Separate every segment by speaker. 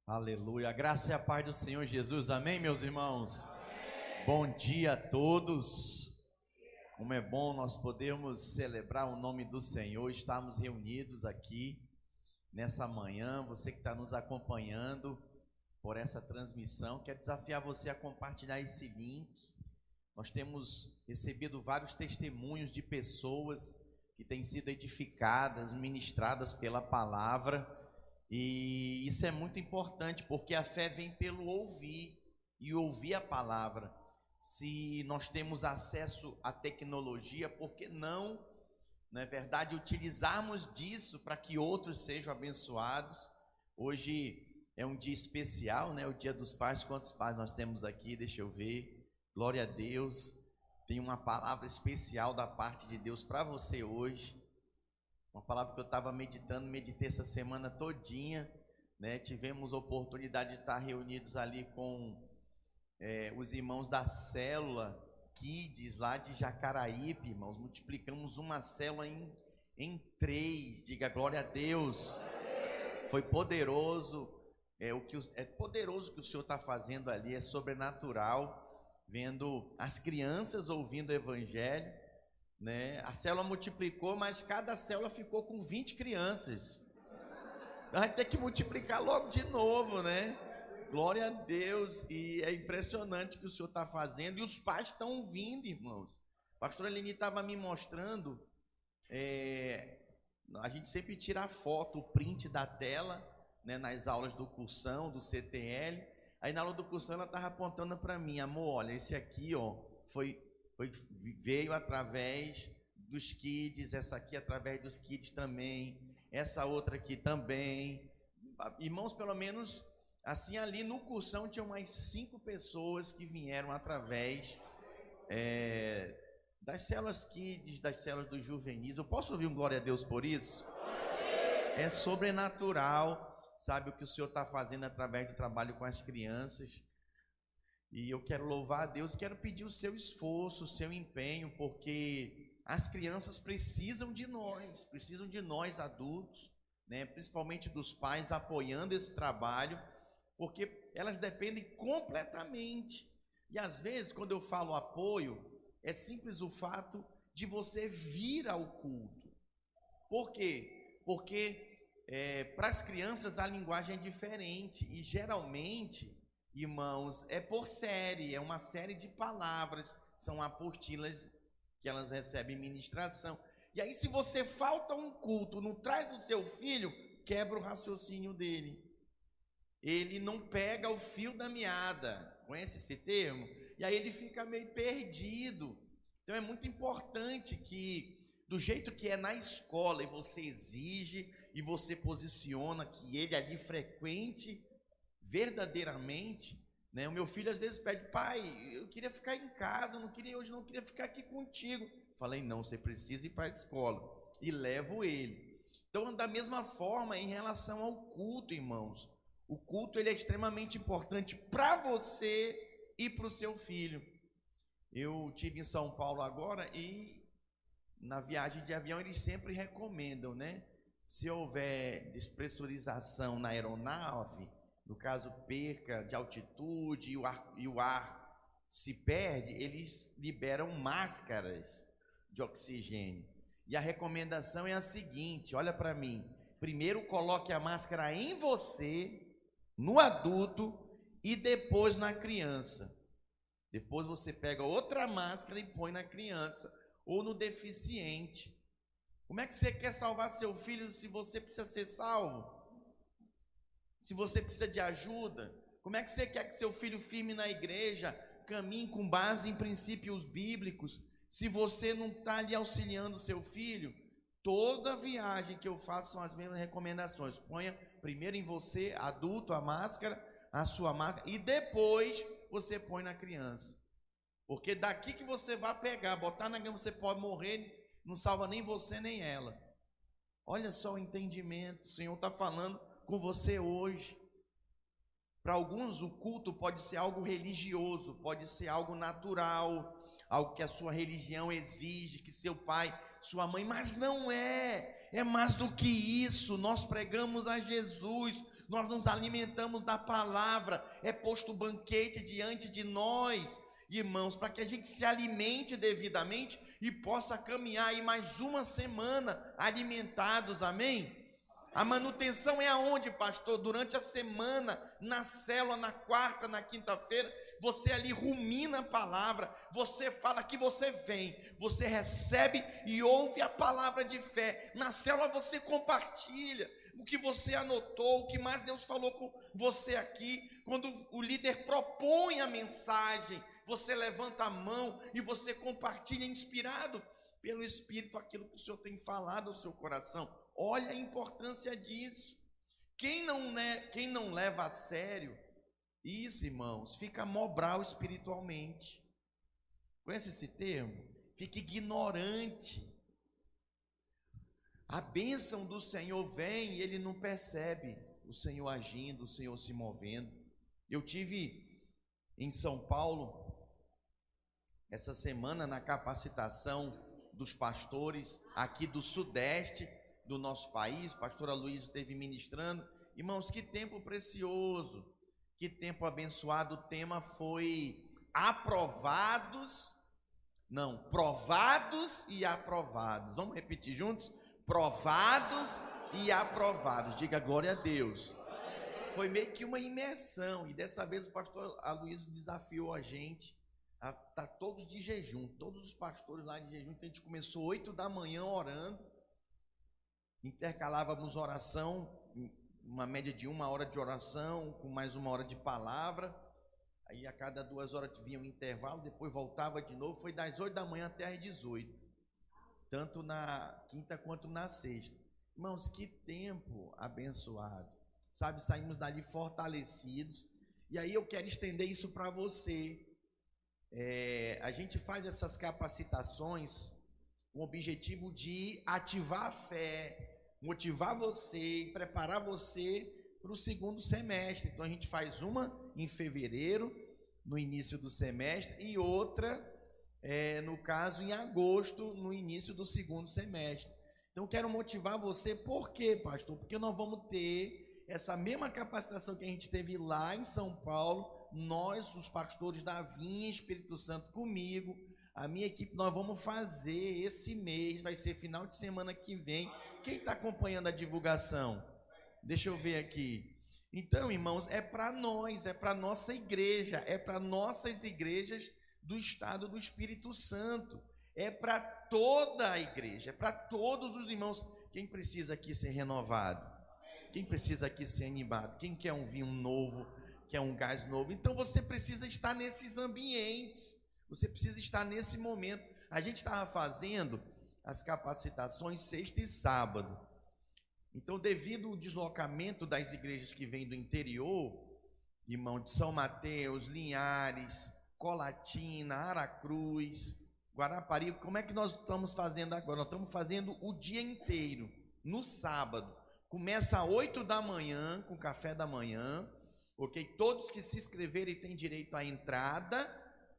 Speaker 1: Aleluia, a graça e a paz do Senhor Jesus, amém, meus irmãos? Amém. Bom dia a todos. Como é bom nós podermos celebrar o nome do Senhor, estarmos reunidos aqui nessa manhã. Você que está nos acompanhando por essa transmissão, quero desafiar você a compartilhar esse link. Nós temos recebido vários testemunhos de pessoas que têm sido edificadas, ministradas pela palavra. E isso é muito importante, porque a fé vem pelo ouvir e ouvir a palavra. Se nós temos acesso à tecnologia, por que não é verdade, utilizarmos disso para que outros sejam abençoados? Hoje é um dia especial, né? O Dia dos Pais. Quantos pais nós temos aqui? Deixa eu ver. Glória a Deus. Tem uma palavra especial da parte de Deus para você hoje. Uma palavra que eu estava meditei essa semana todinha, né? Tivemos oportunidade de estar reunidos ali com os irmãos da célula Kids lá de Jacaraípe, irmãos. Multiplicamos uma célula em 3, diga glória a Deus. Foi poderoso, é poderoso o que o Senhor está fazendo ali, é sobrenatural, vendo as crianças ouvindo o evangelho, né? A célula multiplicou, mas cada célula ficou com 20 crianças. Vai ter que multiplicar logo de novo, né? Glória a Deus. E é impressionante o que o Senhor está fazendo. E os pais estão vindo, irmãos. A pastora Aline estava me mostrando. A gente sempre tira a foto, o print da tela, né, nas aulas do cursão, do CTL. Aí na aula do cursão ela estava apontando para mim: amor, olha, esse aqui, ó, veio através dos kids, essa aqui através dos kids também, essa outra aqui também. Irmãos, pelo menos assim, ali no cursão tinham mais 5 pessoas que vieram através das células kids, das células dos juvenis. Eu posso ouvir um glória a Deus por isso? É sobrenatural, sabe, o que o Senhor está fazendo através do trabalho com as crianças. E eu quero louvar a Deus, quero pedir o seu esforço, o seu empenho, porque as crianças precisam de nós adultos, né? Principalmente dos pais apoiando esse trabalho, porque elas dependem completamente. E às vezes, quando eu falo apoio, é simples o fato de você vir ao culto. Por quê? Porque para as crianças a linguagem é diferente e geralmente, irmãos, é por série, é uma série de palavras, são apostilas que elas recebem ministração. E aí, se você falta um culto, não traz o seu filho, quebra o raciocínio dele. Ele não pega o fio da meada, conhece esse termo? E aí ele fica meio perdido. Então é muito importante que, do jeito que é na escola, e você exige, e você posiciona que ele ali frequente verdadeiramente, né? O meu filho às vezes pede: pai, eu queria ficar em casa, hoje não queria ficar aqui contigo. Falei: não, você precisa ir para a escola, e levo ele. Então, da mesma forma, em relação ao culto, irmãos, o culto ele é extremamente importante para você e para o seu filho. Eu estive em São Paulo agora e na viagem de avião eles sempre recomendam, né? Se houver despressurização na aeronave, no caso perca de altitude e o ar se perde, eles liberam máscaras de oxigênio. E a recomendação é a seguinte, olha para mim: primeiro coloque a máscara em você, no adulto, e depois na criança. Depois você pega outra máscara e põe na criança ou no deficiente. Como é que você quer salvar seu filho se você precisa ser salvo? Se você precisa de ajuda? Como é que você quer que seu filho firme na igreja, caminhe com base em princípios bíblicos, se você não está ali auxiliando seu filho? Toda viagem que eu faço são as mesmas recomendações. Ponha primeiro em você, adulto, a máscara, a sua máscara, e depois você põe na criança. Porque daqui que você vai pegar, botar na criança, você pode morrer, não salva nem você nem ela. Olha só o entendimento, o Senhor está falando com você hoje. Para alguns o culto pode ser algo religioso, pode ser algo natural, algo que a sua religião exige, que seu pai, sua mãe, mas não é mais do que isso. Nós pregamos a Jesus, nós nos alimentamos da palavra, é posto banquete diante de nós, irmãos, para que a gente se alimente devidamente e possa caminhar aí mais uma semana alimentados, amém? A manutenção é aonde, pastor? Durante a semana, na célula, na quarta, na quinta-feira, você ali rumina a palavra, você fala que você vem, você recebe e ouve a palavra de fé. Na célula você compartilha o que você anotou, o que mais Deus falou com você aqui. Quando o líder propõe a mensagem, você levanta a mão e você compartilha, inspirado pelo Espírito, aquilo que o Senhor tem falado ao seu coração. Olha a importância disso. Quem não leva a sério isso, irmãos, fica mobral espiritualmente. Conhece esse termo? Fica ignorante. A bênção do Senhor vem e ele não percebe o Senhor agindo, o Senhor se movendo. Eu tive em São Paulo essa semana na capacitação dos pastores aqui do sudeste do nosso país. Pastora Luiz esteve ministrando. Irmãos, que tempo precioso, que tempo abençoado. O tema foi provados e aprovados. Vamos repetir juntos? Provados e aprovados. Diga glória a Deus. Foi meio que uma imersão, e dessa vez o pastor Aloysio desafiou a gente a estar todos de jejum, todos os pastores lá de jejum. Então a gente começou 8 da manhã orando, intercalávamos oração, uma média de 1 hora de oração, com mais 1 hora de palavra, aí a cada 2 horas vinha um intervalo, depois voltava de novo. Foi das 8 da manhã até às 18, tanto na quinta quanto na sexta. Irmãos, que tempo abençoado, sabe, saímos dali fortalecidos. E aí eu quero estender isso para você. A gente faz essas capacitações com o objetivo de ativar a fé, motivar você e preparar você para o segundo semestre. Então a gente faz uma em fevereiro, no início do semestre, e outra, no caso, em agosto, no início do segundo semestre. Então eu quero motivar você. Por quê, pastor? Porque nós vamos ter essa mesma capacitação que a gente teve lá em São Paulo. Nós, os pastores da Vinha, Espírito Santo comigo, a minha equipe, nós vamos fazer esse mês, vai ser final de semana que vem. Quem está acompanhando a divulgação? Deixa eu ver aqui. Então, irmãos, é para nós, é para nossa igreja, é para nossas igrejas do estado do Espírito Santo, é para toda a igreja, é para todos os irmãos. Quem precisa aqui ser renovado? Quem precisa aqui ser animado? Quem quer um vinho novo, quer um gás novo? Então você precisa estar nesses ambientes, você precisa estar nesse momento. A gente estava fazendo as capacitações sexta e sábado. Então, devido ao deslocamento das igrejas que vêm do interior, irmão, de São Mateus, Linhares, Colatina, Aracruz, Guarapari, como é que nós estamos fazendo agora? Nós estamos fazendo o dia inteiro, no sábado. Começa às 8 da manhã, com café da manhã, ok? Todos que se inscreverem têm direito à entrada,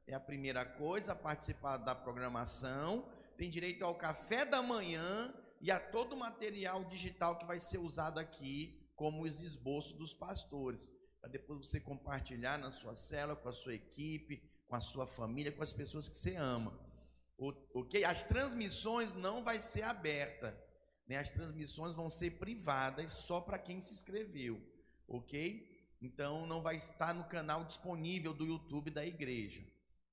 Speaker 1: é a primeira coisa, a participar da programação, tem direito ao café da manhã e a todo o material digital que vai ser usado aqui, como os esboços dos pastores, para depois você compartilhar na sua célula, com a sua equipe, com a sua família, com as pessoas que você ama, ok? As transmissões não vai ser aberta, né? As transmissões vão ser privadas, só para quem se inscreveu, ok? Então não vai estar no canal disponível do YouTube da igreja,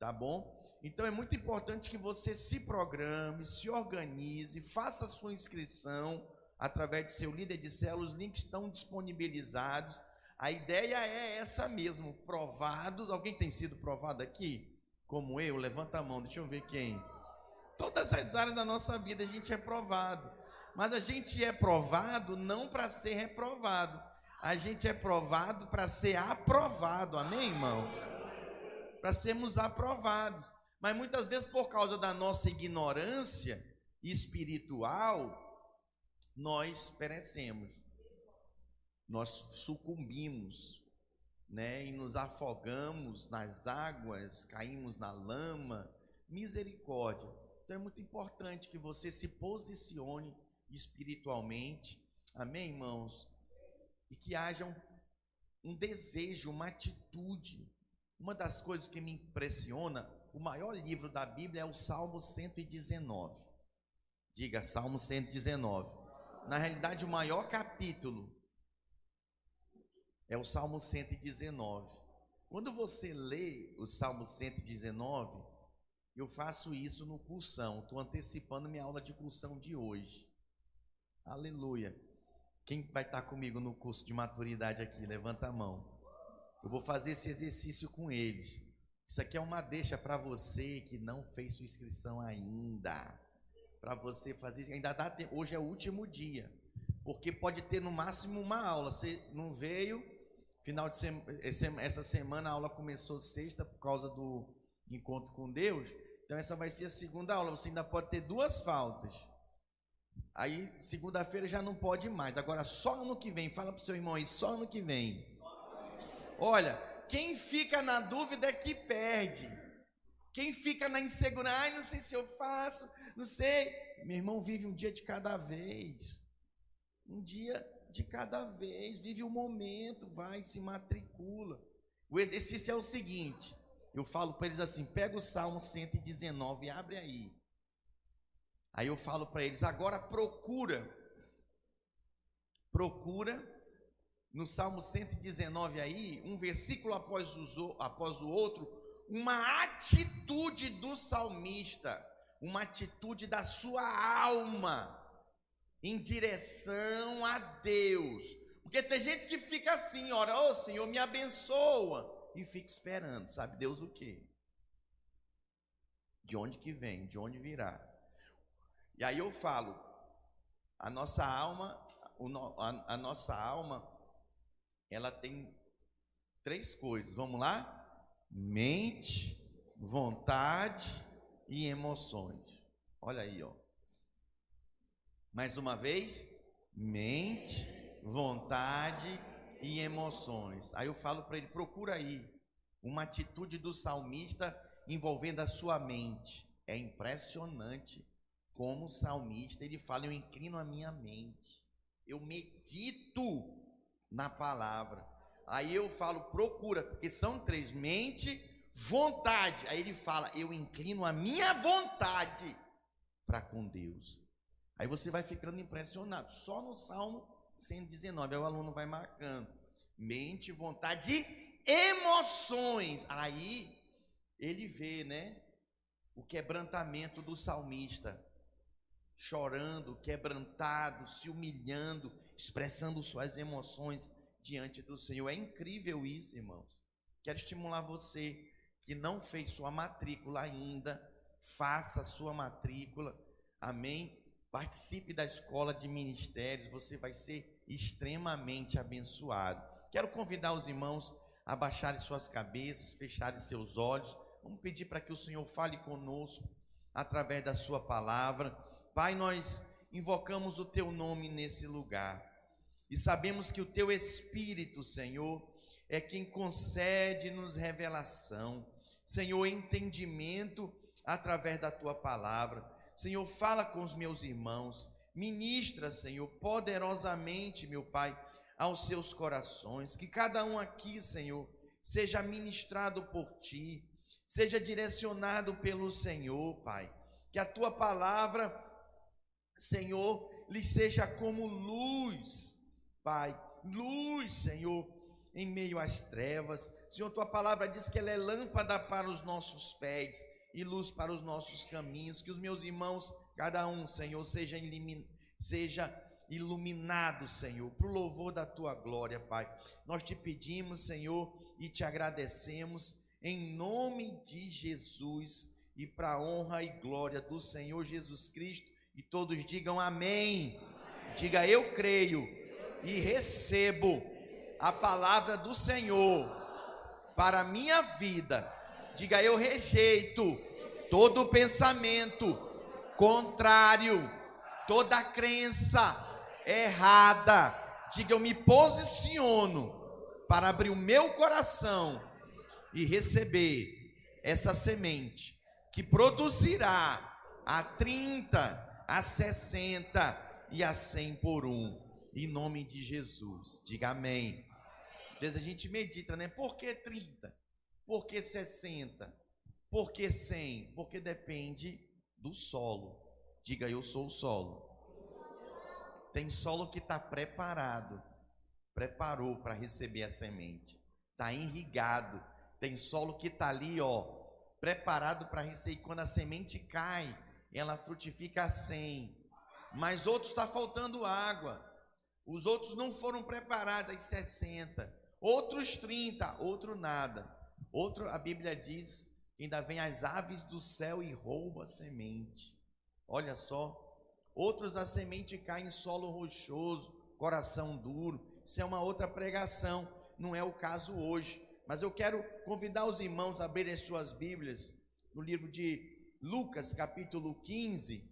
Speaker 1: tá bom? Então é muito importante que você se programe, se organize, faça a sua inscrição através de seu líder de célula. Os links estão disponibilizados. A ideia é essa mesmo, provados. Alguém tem sido provado aqui? Como eu? Levanta a mão, deixa eu ver quem. Todas as áreas da nossa vida a gente é provado, mas a gente é provado não para ser reprovado, a gente é provado para ser aprovado, amém, irmãos? Para sermos aprovados. Mas muitas vezes, por causa da nossa ignorância espiritual, nós perecemos, nós sucumbimos, né? E nos afogamos nas águas, caímos na lama. Misericórdia. Então é muito importante que você se posicione espiritualmente, amém, irmãos? E que hajam um desejo, uma atitude. Uma das coisas que me impressiona, o maior livro da Bíblia é o Salmo 119. Diga, Salmo 119. Na realidade, o maior capítulo é o Salmo 119. Quando você lê o Salmo 119, eu faço isso no cursão. Estou antecipando minha aula de cursão de hoje. Aleluia. Quem vai estar comigo no curso de maturidade aqui? Levanta a mão. Eu vou fazer esse exercício com eles. Isso aqui é uma deixa para você que não fez sua inscrição ainda. Para você fazer, ainda dá tempo. Hoje é o último dia. Porque pode ter no máximo uma aula. Você não veio, final de essa semana a aula começou sexta por causa do encontro com Deus. Então essa vai ser a segunda aula. Você ainda pode ter 2 faltas. Aí segunda-feira já não pode mais. Agora só ano que vem. Fala para o seu irmão aí, só ano que vem. Olha, quem fica na dúvida é que perde. Quem fica na insegurança, ai, não sei se eu faço, não sei. Meu irmão, vive um dia de cada vez. Um dia de cada vez. Vive o momento, vai, se matricula. O exercício é o seguinte. Eu falo para eles assim, pega o Salmo 119 e abre aí. Aí eu falo para eles, agora procura no Salmo 119 aí, um versículo após o outro, uma atitude do salmista, uma atitude da sua alma em direção a Deus. Porque tem gente que fica assim, ora, ô Senhor, me abençoa, e fica esperando, sabe Deus o quê? De onde que vem, de onde virá. E aí eu falo, a nossa alma, ela tem 3 coisas, vamos lá? Mente, vontade e emoções. Olha aí, ó. Mais uma vez, mente, vontade e emoções. Aí eu falo para ele, procura aí uma atitude do salmista envolvendo a sua mente. É impressionante como o salmista, ele fala, eu inclino a minha mente, eu medito na palavra. Aí eu falo, procura, porque são 3, mente, vontade. Aí ele fala, eu inclino a minha vontade para com Deus. Aí você vai ficando impressionado, só no Salmo 119, aí o aluno vai marcando, mente, vontade e emoções. Aí ele vê, né, o quebrantamento do salmista, chorando, quebrantado, se humilhando, expressando suas emoções diante do Senhor. É incrível isso, irmãos. Quero estimular você que não fez sua matrícula ainda, faça a sua matrícula, amém? Participe da escola de ministérios, você vai ser extremamente abençoado. Quero convidar os irmãos a baixarem suas cabeças, fecharem seus olhos. Vamos pedir para que o Senhor fale conosco através da sua palavra. Pai, nós invocamos o teu nome nesse lugar e sabemos que o teu Espírito, Senhor, é quem concede-nos revelação, Senhor, entendimento através da tua palavra. Senhor, fala com os meus irmãos, ministra, Senhor, poderosamente, meu Pai, aos seus corações, que cada um aqui, Senhor, seja ministrado por ti, seja direcionado pelo Senhor, Pai, que a tua palavra, Senhor, lhe seja como luz, Pai, luz, Senhor, em meio às trevas. Senhor, tua palavra diz que ela é lâmpada para os nossos pés e luz para os nossos caminhos. Que os meus irmãos, cada um, Senhor, seja iluminado, Senhor, para o louvor da tua glória, Pai. Nós te pedimos, Senhor, e te agradecemos em nome de Jesus e para a honra e glória do Senhor Jesus Cristo. E todos digam amém. Diga, eu creio e recebo a palavra do Senhor para a minha vida. Diga, eu rejeito todo pensamento contrário, toda crença errada. Diga, eu me posiciono para abrir o meu coração e receber essa semente que produzirá a 30, a 60 e a 100 por um, em nome de Jesus. Diga amém. Às vezes a gente medita, né? Por que 30? Por que 60? Por que 100? Porque depende do solo. Diga, eu sou o solo. Tem solo que está preparou para receber a semente. Está irrigado. Tem solo que está ali, ó, preparado para receber. Quando a semente cai, ela frutifica a 100. Mas outros está faltando água. Os outros não foram preparados, aí 60. Outros 30, outro nada. Outro, a Bíblia diz, ainda vem as aves do céu e roubam a semente. Olha só. Outros a semente cai em solo rochoso, coração duro. Isso é uma outra pregação, não é o caso hoje. Mas eu quero convidar os irmãos a abrirem suas Bíblias no livro de Lucas, capítulo 15,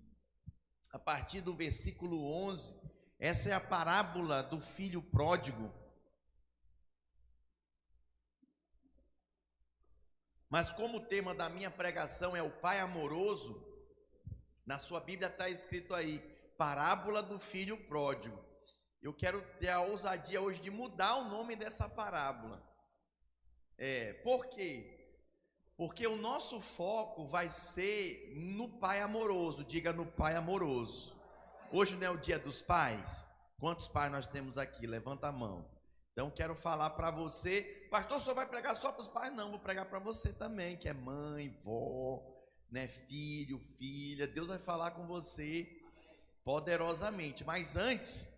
Speaker 1: a partir do versículo 11. Essa é a parábola do filho pródigo. Mas como o tema da minha pregação é o pai amoroso, na sua Bíblia está escrito aí, parábola do filho pródigo. Eu quero ter a ousadia hoje de mudar o nome dessa parábola. Por quê? Porque o nosso foco vai ser no pai amoroso. Diga, no pai amoroso. Hoje não é o dia dos pais? Quantos pais nós temos aqui? Levanta a mão. Então quero falar para você, pastor, só vai pregar só para os pais? Não, vou pregar para você também, que é mãe, vó, né, filho, filha. Deus vai falar com você poderosamente. Mas antes,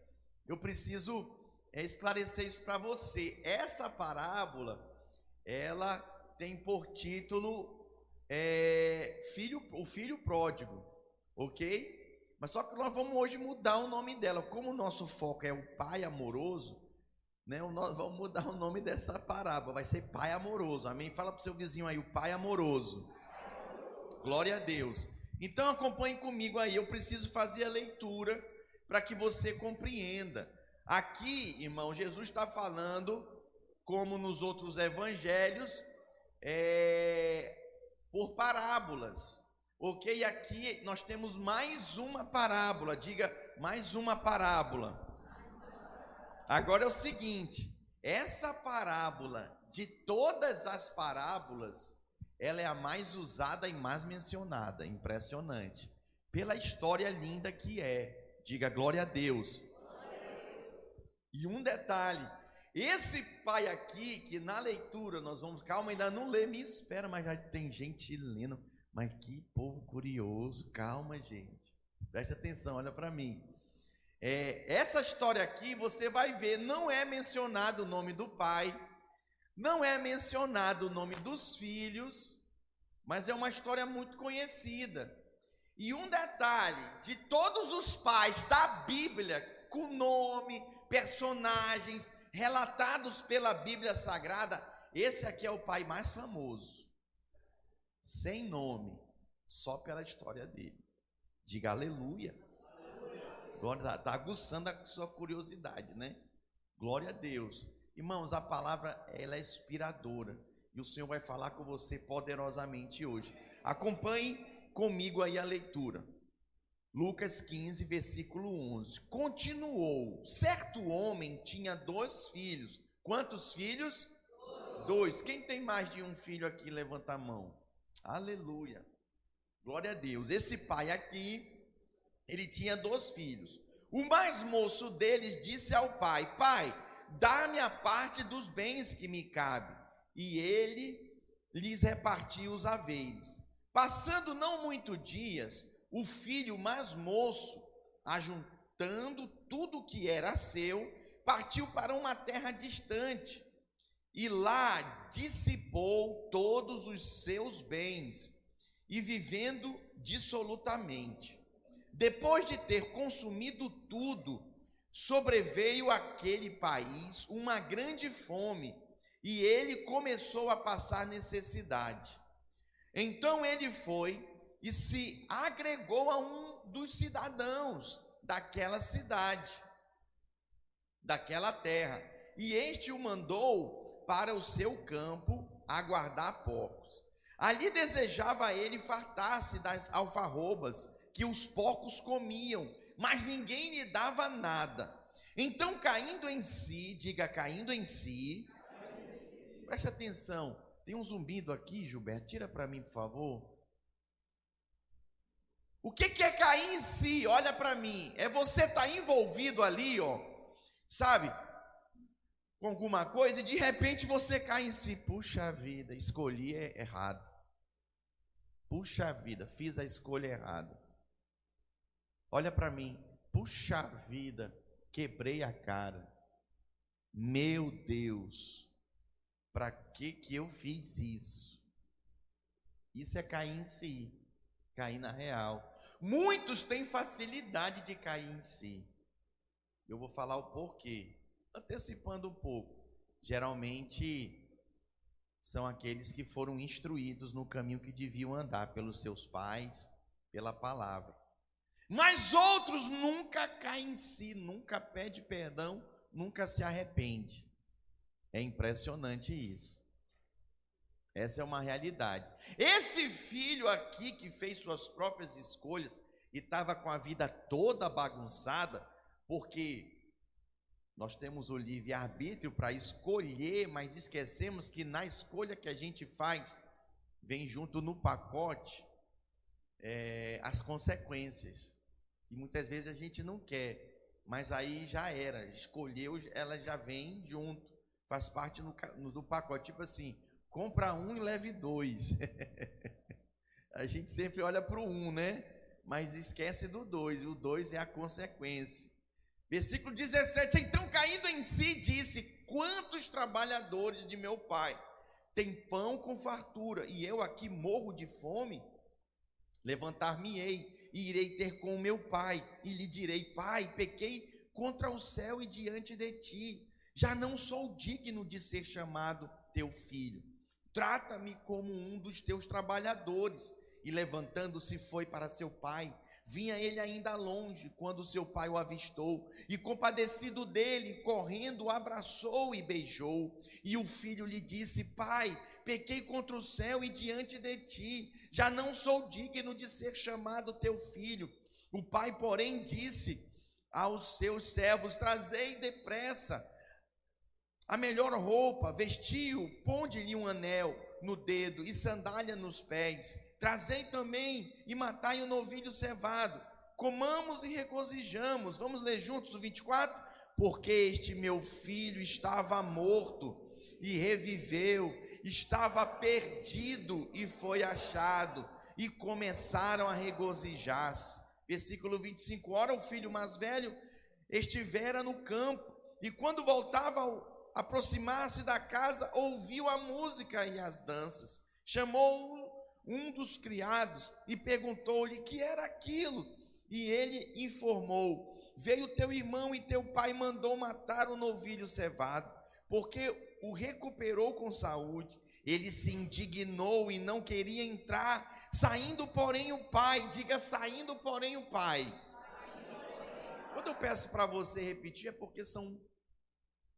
Speaker 1: eu preciso esclarecer isso para você. Essa parábola, ela tem por título o filho pródigo, ok? Mas só que nós vamos hoje mudar o nome dela. Como o nosso foco é o pai amoroso, né, nós vamos mudar o nome dessa parábola. Vai ser pai amoroso, amém? Fala para o seu vizinho aí, o pai amoroso. Glória a Deus. Então acompanhe comigo aí, eu preciso fazer a leitura para que você compreenda. Aqui, irmão, Jesus está falando, como nos outros evangelhos, por parábolas, ok? Aqui nós temos mais uma parábola, diga, mais uma parábola. Agora é o seguinte, essa parábola, de todas as parábolas, ela é a mais usada e mais mencionada, impressionante, pela história linda que é. Diga glória a Deus. E um detalhe, esse pai aqui, que na leitura nós vamos, calma, ainda não lê, me espera, mas já tem gente lendo, mas que povo curioso, calma gente, presta atenção, olha para mim. Essa história aqui, você vai ver, não é mencionado o nome do pai, não é mencionado o nome dos filhos, mas é uma história muito conhecida. E um detalhe, de todos os pais da Bíblia, com nome, personagens, relatados pela Bíblia Sagrada, esse aqui é o pai mais famoso, sem nome, só pela história dele. Diga aleluia. Glória, está aguçando a sua curiosidade, né? Glória a Deus. Irmãos, a palavra ela é inspiradora e o Senhor vai falar com você poderosamente hoje. Acompanhe comigo aí a leitura. Lucas 15, versículo 11. Continuou, certo homem tinha 2 filhos. Quantos filhos? 2. Quem tem mais de um filho aqui, levanta a mão. Aleluia. Glória a Deus. Esse pai aqui, ele tinha 2 filhos. O mais moço deles disse ao pai, pai, dá-me a parte dos bens que me cabe. E ele lhes repartiu os haveres. Passando não muito dias, o filho mais moço, ajuntando tudo que era seu, partiu para uma terra distante e lá dissipou todos os seus bens e vivendo dissolutamente. Depois de ter consumido tudo, sobreveio àquele país uma grande fome e ele começou a passar necessidade. Então ele foi e se agregou a um dos cidadãos daquela cidade, daquela terra, e este o mandou para o seu campo a guardar porcos. Ali desejava ele fartar-se das alfarrobas que os porcos comiam, mas ninguém lhe dava nada. Então, caindo em si, diga, caindo em si, preste atenção. Tem um zumbido aqui, Gilberto, tira para mim, por favor. O que é cair em si? Olha para mim. É você estar envolvido ali, ó, sabe, com alguma coisa e de repente você cai em si. Puxa vida, escolhi errado. Puxa vida, fiz a escolha errada. Olha para mim. Puxa vida, quebrei a cara. Meu Deus, para que eu fiz isso? Isso é cair em si, cair na real. Muitos têm facilidade de cair em si. Eu vou falar o porquê, antecipando um pouco. Geralmente são aqueles que foram instruídos no caminho que deviam andar pelos seus pais, pela palavra. Mas outros nunca caem em si, nunca pede perdão, nunca se arrepende. É impressionante isso. Essa é uma realidade. Esse filho aqui que fez suas próprias escolhas e estava com a vida toda bagunçada, porque nós temos o livre-arbítrio para escolher, mas esquecemos que na escolha que a gente faz, vem junto no pacote as consequências. E muitas vezes a gente não quer, mas aí já era, escolheu, ela já vem junto, faz parte do pacote, tipo assim, compra um e leve dois. A gente sempre olha para o um, né? Mas esquece do dois, e o dois é a consequência. Versículo 17, então caindo em si, disse, quantos trabalhadores de meu pai têm pão com fartura, e eu aqui morro de fome? Levantar-me-ei, e irei ter com o meu pai, e lhe direi, pai, pequei contra o céu e diante de ti, já não sou digno de ser chamado teu filho, trata-me como um dos teus trabalhadores. E levantando-se foi para seu pai. Vinha ele ainda longe, quando seu pai o avistou, e compadecido dele, correndo, o abraçou e beijou. E o filho lhe disse, pai, pequei contra o céu e diante de ti, já não sou digno de ser chamado teu filho. O pai, porém, disse aos seus servos, trazei depressa a melhor roupa, vestiu, ponde-lhe um anel no dedo e sandália nos pés. Trazei também e matai um novilho cevado, comamos e regozijamos. Vamos ler juntos o 24? Porque este meu filho estava morto e reviveu, estava perdido e foi achado, e começaram a regozijar-se. Versículo 25, ora o filho mais velho estivera no campo, e quando voltava a aproximar-se da casa, ouviu a música e as danças. Chamou um dos criados e perguntou-lhe que era aquilo, e ele informou, veio teu irmão e teu pai mandou matar o novilho cevado, porque o recuperou com saúde. Ele se indignou e não queria entrar, saindo porém o pai, diga saindo porém o pai. Quando eu peço para você repetir é porque são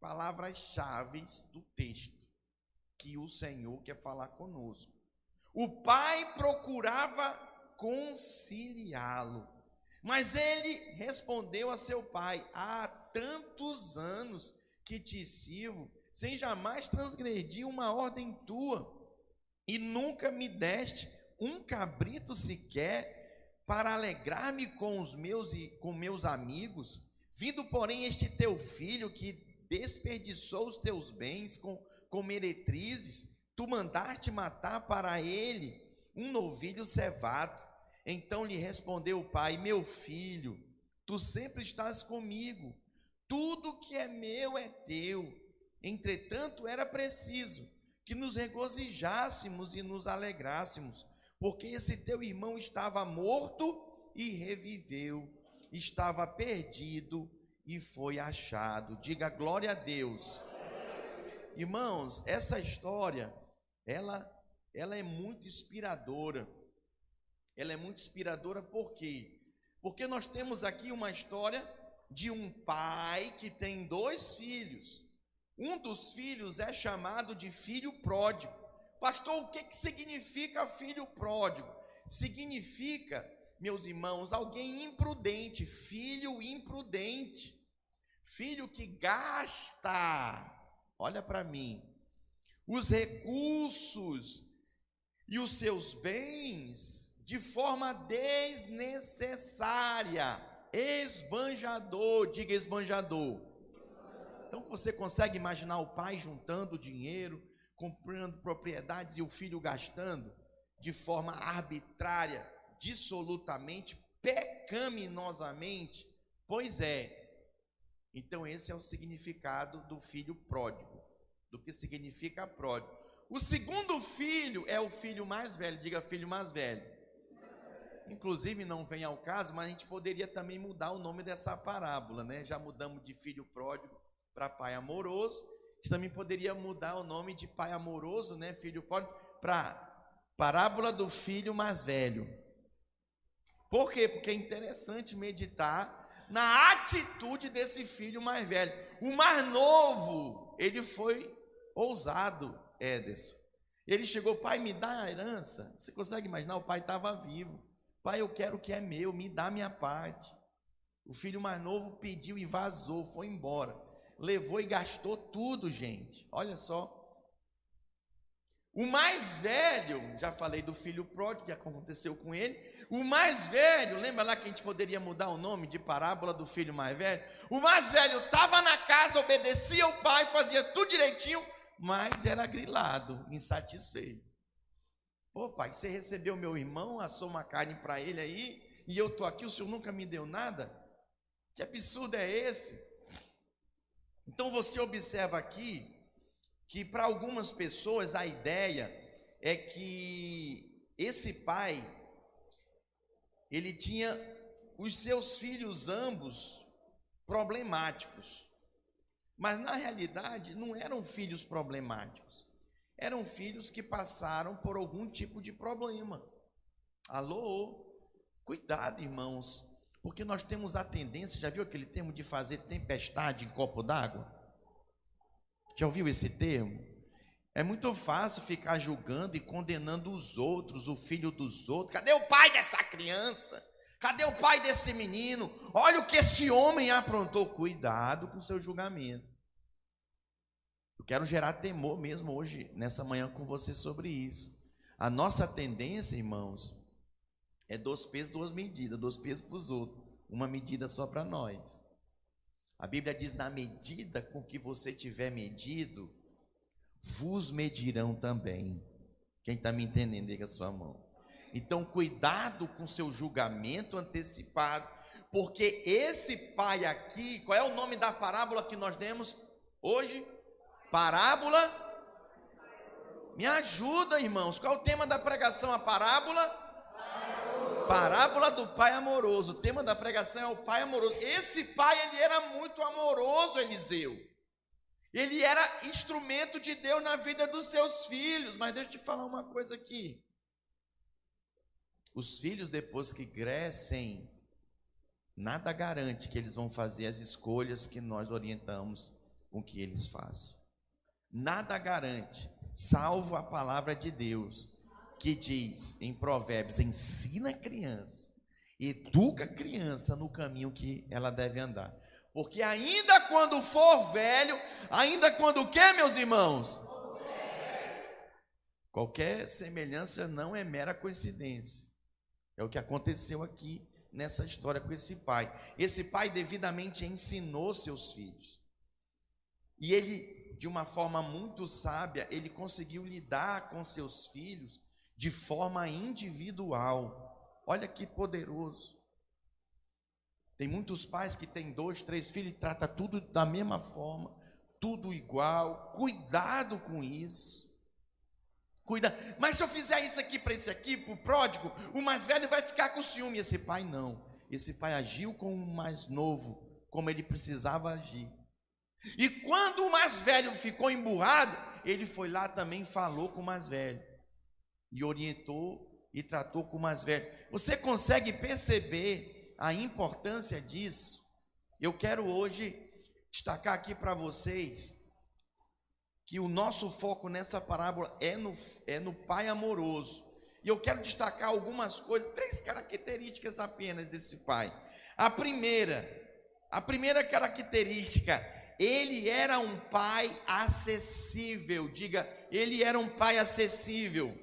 Speaker 1: palavras-chave do texto que o Senhor quer falar conosco. O pai procurava conciliá-lo, mas ele respondeu a seu pai, há tantos anos que te sirvo, sem jamais transgredir uma ordem tua, e nunca me deste um cabrito sequer para alegrar-me com meus amigos. Vindo porém este teu filho que desperdiçou os teus bens com meretrizes, tu mandaste matar para ele um novilho cevado. Então lhe respondeu o pai, meu filho, tu sempre estás comigo, tudo que é meu é teu. Entretanto era preciso que nos regozijássemos e nos alegrássemos, porque esse teu irmão estava morto e reviveu, estava perdido e foi achado. Diga glória a Deus. Irmãos, essa história, ela é muito inspiradora. Ela é muito inspiradora por quê? Porque nós temos aqui uma história de um pai que tem dois filhos. Um dos filhos é chamado de filho pródigo. Pastor, o que significa filho pródigo? Significa, meus irmãos, alguém imprudente, filho imprudente, filho que gasta. Olha para mim, os recursos e os seus bens de forma desnecessária. Esbanjador, diga esbanjador. Então você consegue imaginar o pai juntando dinheiro, comprando propriedades e o filho gastando de forma arbitrária, dissolutamente, pecaminosamente? Pois é. Então esse é o significado do filho pródigo, do que significa pródigo. O segundo filho é o filho mais velho, diga filho mais velho. Inclusive não vem ao caso, mas a gente poderia também mudar o nome dessa parábola, né? Já mudamos de filho pródigo para pai amoroso. A gente também poderia mudar o nome de pai amoroso, né? Filho pródigo, para parábola do filho mais velho. Por quê? Porque é interessante meditar na atitude desse filho mais velho. O mais novo, ele foi ousado, Éderson. Ele chegou: pai, me dá a herança. Você consegue imaginar? O pai estava vivo. Pai, eu quero o que é meu, me dá a minha parte. O filho mais novo pediu e vazou, foi embora. Levou e gastou tudo, gente. Olha só. O mais velho, já falei do filho pródigo, que aconteceu com ele. O mais velho, lembra lá que a gente poderia mudar o nome de parábola do filho mais velho? O mais velho estava na casa, obedecia ao pai, fazia tudo direitinho, mas era grilado, insatisfeito. Pô, pai, você recebeu meu irmão, assou uma carne para ele aí, e eu estou aqui, o senhor nunca me deu nada? Que absurdo é esse? Então você observa aqui que para algumas pessoas a ideia é que esse pai, ele tinha os seus filhos ambos problemáticos, mas na realidade não eram filhos problemáticos, eram filhos que passaram por algum tipo de problema. Alô? Cuidado, irmãos, porque nós temos a tendência, já viu aquele termo de fazer tempestade em copo d'água? Já ouviu esse termo? É muito fácil ficar julgando e condenando os outros, o filho dos outros. Cadê o pai dessa criança? Cadê o pai desse menino? Olha o que esse homem aprontou. Cuidado com o seu julgamento. Eu quero gerar temor mesmo hoje, nessa manhã, com você sobre isso. A nossa tendência, irmãos, é 2 pesos, 2 medidas, 2 pesos para os outros, uma medida só para nós. A Bíblia diz: na medida com que você tiver medido, vos medirão também. Quem está me entendendo, diga a sua mão. Então, cuidado com seu julgamento antecipado, porque esse pai aqui, qual é o nome da parábola que nós demos hoje? Parábola? Me ajuda, irmãos. Qual é o tema da pregação? A parábola? Parábola do pai amoroso. O tema da pregação é o pai amoroso. Esse pai, ele era muito amoroso, Eliseu. Ele era instrumento de Deus na vida dos seus filhos. Mas deixa eu te falar uma coisa aqui. Os filhos, depois que crescem, nada garante que eles vão fazer as escolhas que nós orientamos com que eles façam. Nada garante, salvo a palavra de Deus, que diz em Provérbios: ensina a criança, educa a criança no caminho que ela deve andar. Porque ainda quando for velho, ainda quando o quê, meus irmãos? Qualquer semelhança não é mera coincidência. É o que aconteceu aqui nessa história com esse pai. Esse pai devidamente ensinou seus filhos. E ele, de uma forma muito sábia, ele conseguiu lidar com seus filhos de forma individual. Olha que poderoso. Tem muitos pais que têm 2, 3 filhos e tratam tudo da mesma forma, tudo igual. Cuidado com isso. Cuida. Mas se eu fizer isso aqui para esse aqui, para o pródigo, o mais velho vai ficar com ciúme. Esse pai não. Esse pai agiu com o mais novo, como ele precisava agir. E quando o mais velho ficou emburrado, ele foi lá também, falou com o mais velho. E orientou e tratou com o mais velho. Você consegue perceber a importância disso? Eu quero hoje destacar aqui para vocês que o nosso foco nessa parábola é no pai amoroso. E eu quero destacar algumas coisas, 3 características apenas desse pai. A primeira característica ele era um pai acessível. Diga, ele era um pai acessível.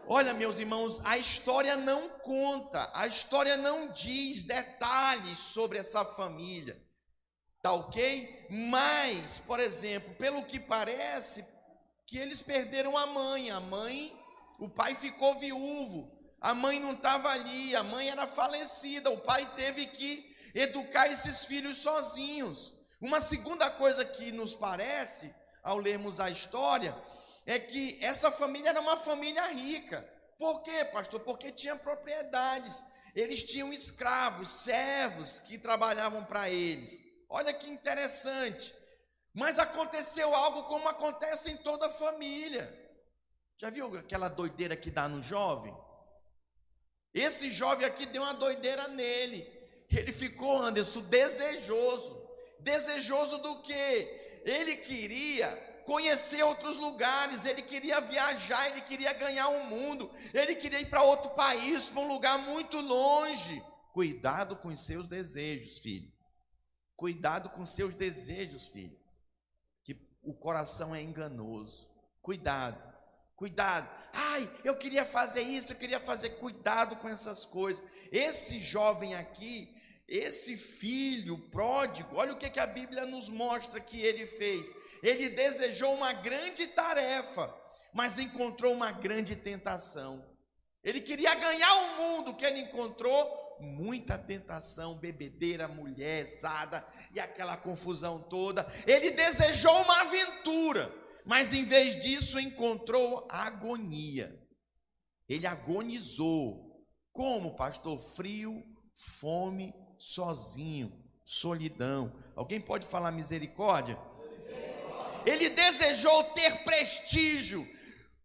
Speaker 1: Olha, meus irmãos, a história não conta, a história não diz detalhes sobre essa família, tá ok? Mas, por exemplo, pelo que parece, que eles perderam a mãe, o pai ficou viúvo, a mãe não estava ali, a mãe era falecida, o pai teve que educar esses filhos sozinhos. Uma segunda coisa que nos parece, ao lermos a história, é que essa família era uma família rica. Por quê, pastor? Porque tinha propriedades, eles tinham escravos, servos que trabalhavam para eles. Olha que interessante. Mas aconteceu algo como acontece em toda família. Já viu aquela doideira que dá no jovem? Esse jovem aqui deu uma doideira nele. Ele ficou, Anderson, desejoso. Desejoso do quê? Ele queria conhecer outros lugares, ele queria viajar, ele queria ganhar o mundo, ele queria ir para outro país, para um lugar muito longe. Cuidado com os seus desejos, filho. Cuidado com os seus desejos, filho. Que o coração é enganoso. Cuidado, cuidado. Ai, eu queria fazer isso, eu queria fazer. Cuidado com essas coisas. Esse jovem aqui, esse filho pródigo, olha o que a Bíblia nos mostra que ele fez. Ele desejou uma grande tarefa, mas encontrou uma grande tentação. Ele queria ganhar o mundo, que ele encontrou muita tentação, bebedeira, mulherzada e aquela confusão toda. Ele desejou uma aventura, mas em vez disso encontrou agonia. Ele agonizou. Como, pastor? Frio, fome, sozinho, solidão. Alguém pode falar misericórdia? Ele desejou ter prestígio,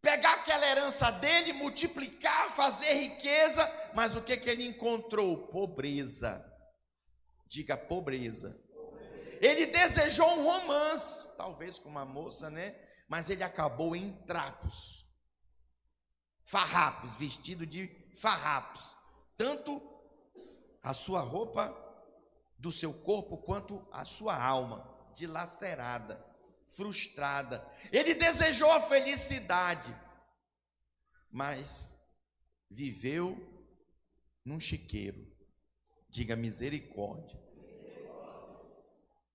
Speaker 1: pegar aquela herança dele, multiplicar, fazer riqueza, mas o que ele encontrou? Pobreza. Diga, pobreza. Ele desejou um romance, talvez com uma moça, né? Mas ele acabou em trapos, farrapos, vestido de farrapos, tanto a sua roupa do seu corpo quanto a sua alma, dilacerada, frustrada. Ele desejou a felicidade, mas viveu num chiqueiro. Diga, misericórdia.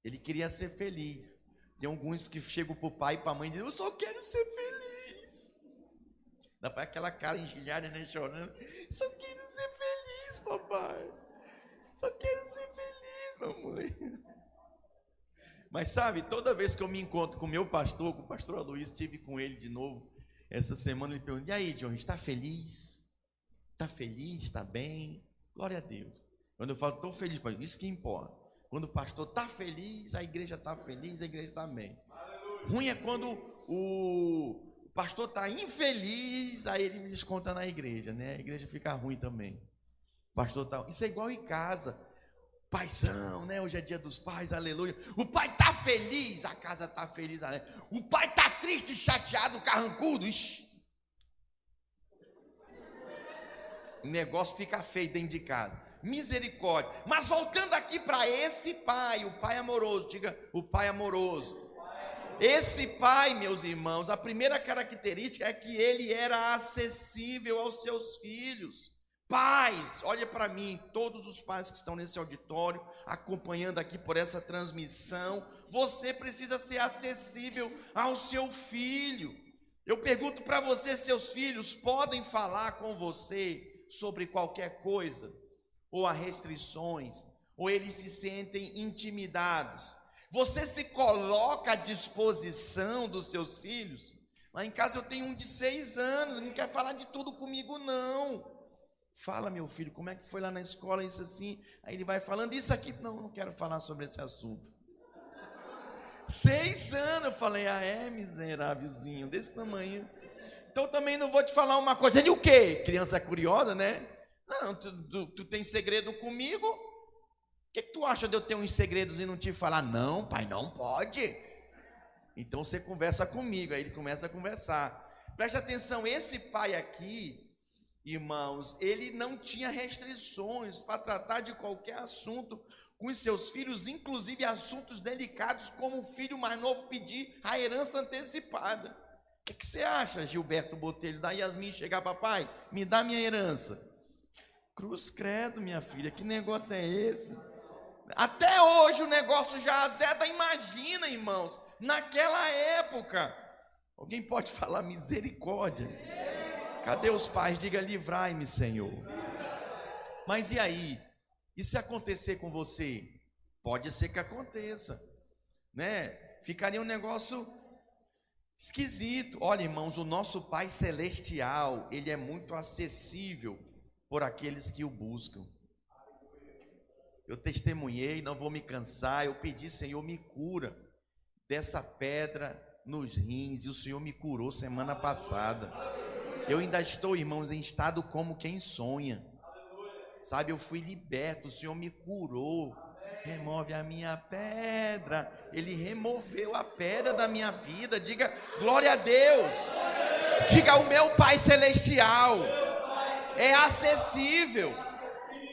Speaker 1: Ele queria ser feliz. Tem alguns que chegam para o pai e para a mãe e dizem: eu só quero ser feliz. Dá para aquela cara engelhada, né, chorando. Só quero ser feliz, papai. Só quero ser feliz, mamãe. Mas sabe, toda vez que eu me encontro com o meu pastor, com o pastor Aloysio, estive com ele de novo essa semana, ele pergunta: e aí, John, está feliz? Está feliz? Está bem? Glória a Deus. Quando eu falo, estou feliz, pastor, isso que importa. Quando o pastor está feliz, a igreja está feliz, a igreja está bem. Ruim é quando o pastor está infeliz, aí ele me desconta na igreja, né? A igreja fica ruim também. O pastor tá... Isso é igual em casa. Paizão, né? Hoje é dia dos pais, aleluia. O pai está feliz, a casa está feliz, aleluia. O pai está triste, chateado, carrancudo. Ixi. O negócio fica feio dentro de casa. Misericórdia. Mas voltando aqui para esse pai, o pai amoroso, diga, o pai amoroso. Esse pai, meus irmãos, a primeira característica é que ele era acessível aos seus filhos. Pais, olha para mim, todos os pais que estão nesse auditório, acompanhando aqui por essa transmissão, você precisa ser acessível ao seu filho. Eu pergunto para você, seus filhos podem falar com você sobre qualquer coisa? Ou há restrições, ou eles se sentem intimidados? Você se coloca à disposição dos seus filhos? Lá em casa eu tenho um de 6 anos, não quer falar de tudo comigo não. Fala, meu filho, como é que foi lá na escola, isso assim? Aí ele vai falando, isso aqui, não quero falar sobre esse assunto. 6 anos, eu falei, miserávelzinho, desse tamanho. Então também não vou te falar uma coisa. Ele o quê? Criança curiosa, né? Não, tu tem segredo comigo? O que tu acha de eu ter uns segredos e não te falar? Não, pai, não pode. Então você conversa comigo. Aí ele começa a conversar. Preste atenção, esse pai aqui, irmãos, ele não tinha restrições para tratar de qualquer assunto com os seus filhos, inclusive assuntos delicados, como o filho mais novo pedir a herança antecipada. O que você acha, Gilberto Botelho, da Yasmin chegar, papai, me dá minha herança? Cruz credo, minha filha, que negócio é esse? Até hoje o negócio já azeda, imagina, irmãos, naquela época. Alguém pode falar misericórdia? Cadê os pais? Diga, livrai-me, Senhor. Mas e aí? E se acontecer com você? Pode ser que aconteça, né? Ficaria um negócio esquisito. Olha, irmãos, o nosso Pai Celestial, ele é muito acessível por aqueles que o buscam. Eu testemunhei, não vou me cansar, eu pedi, Senhor, me cura dessa pedra nos rins, e o Senhor me curou semana passada. Eu ainda estou, irmãos, em estado como quem sonha. Sabe, eu fui liberto, o Senhor me curou. Remove a minha pedra. Ele removeu a pedra da minha vida. Diga, glória a Deus. Diga, o meu Pai Celestial é acessível.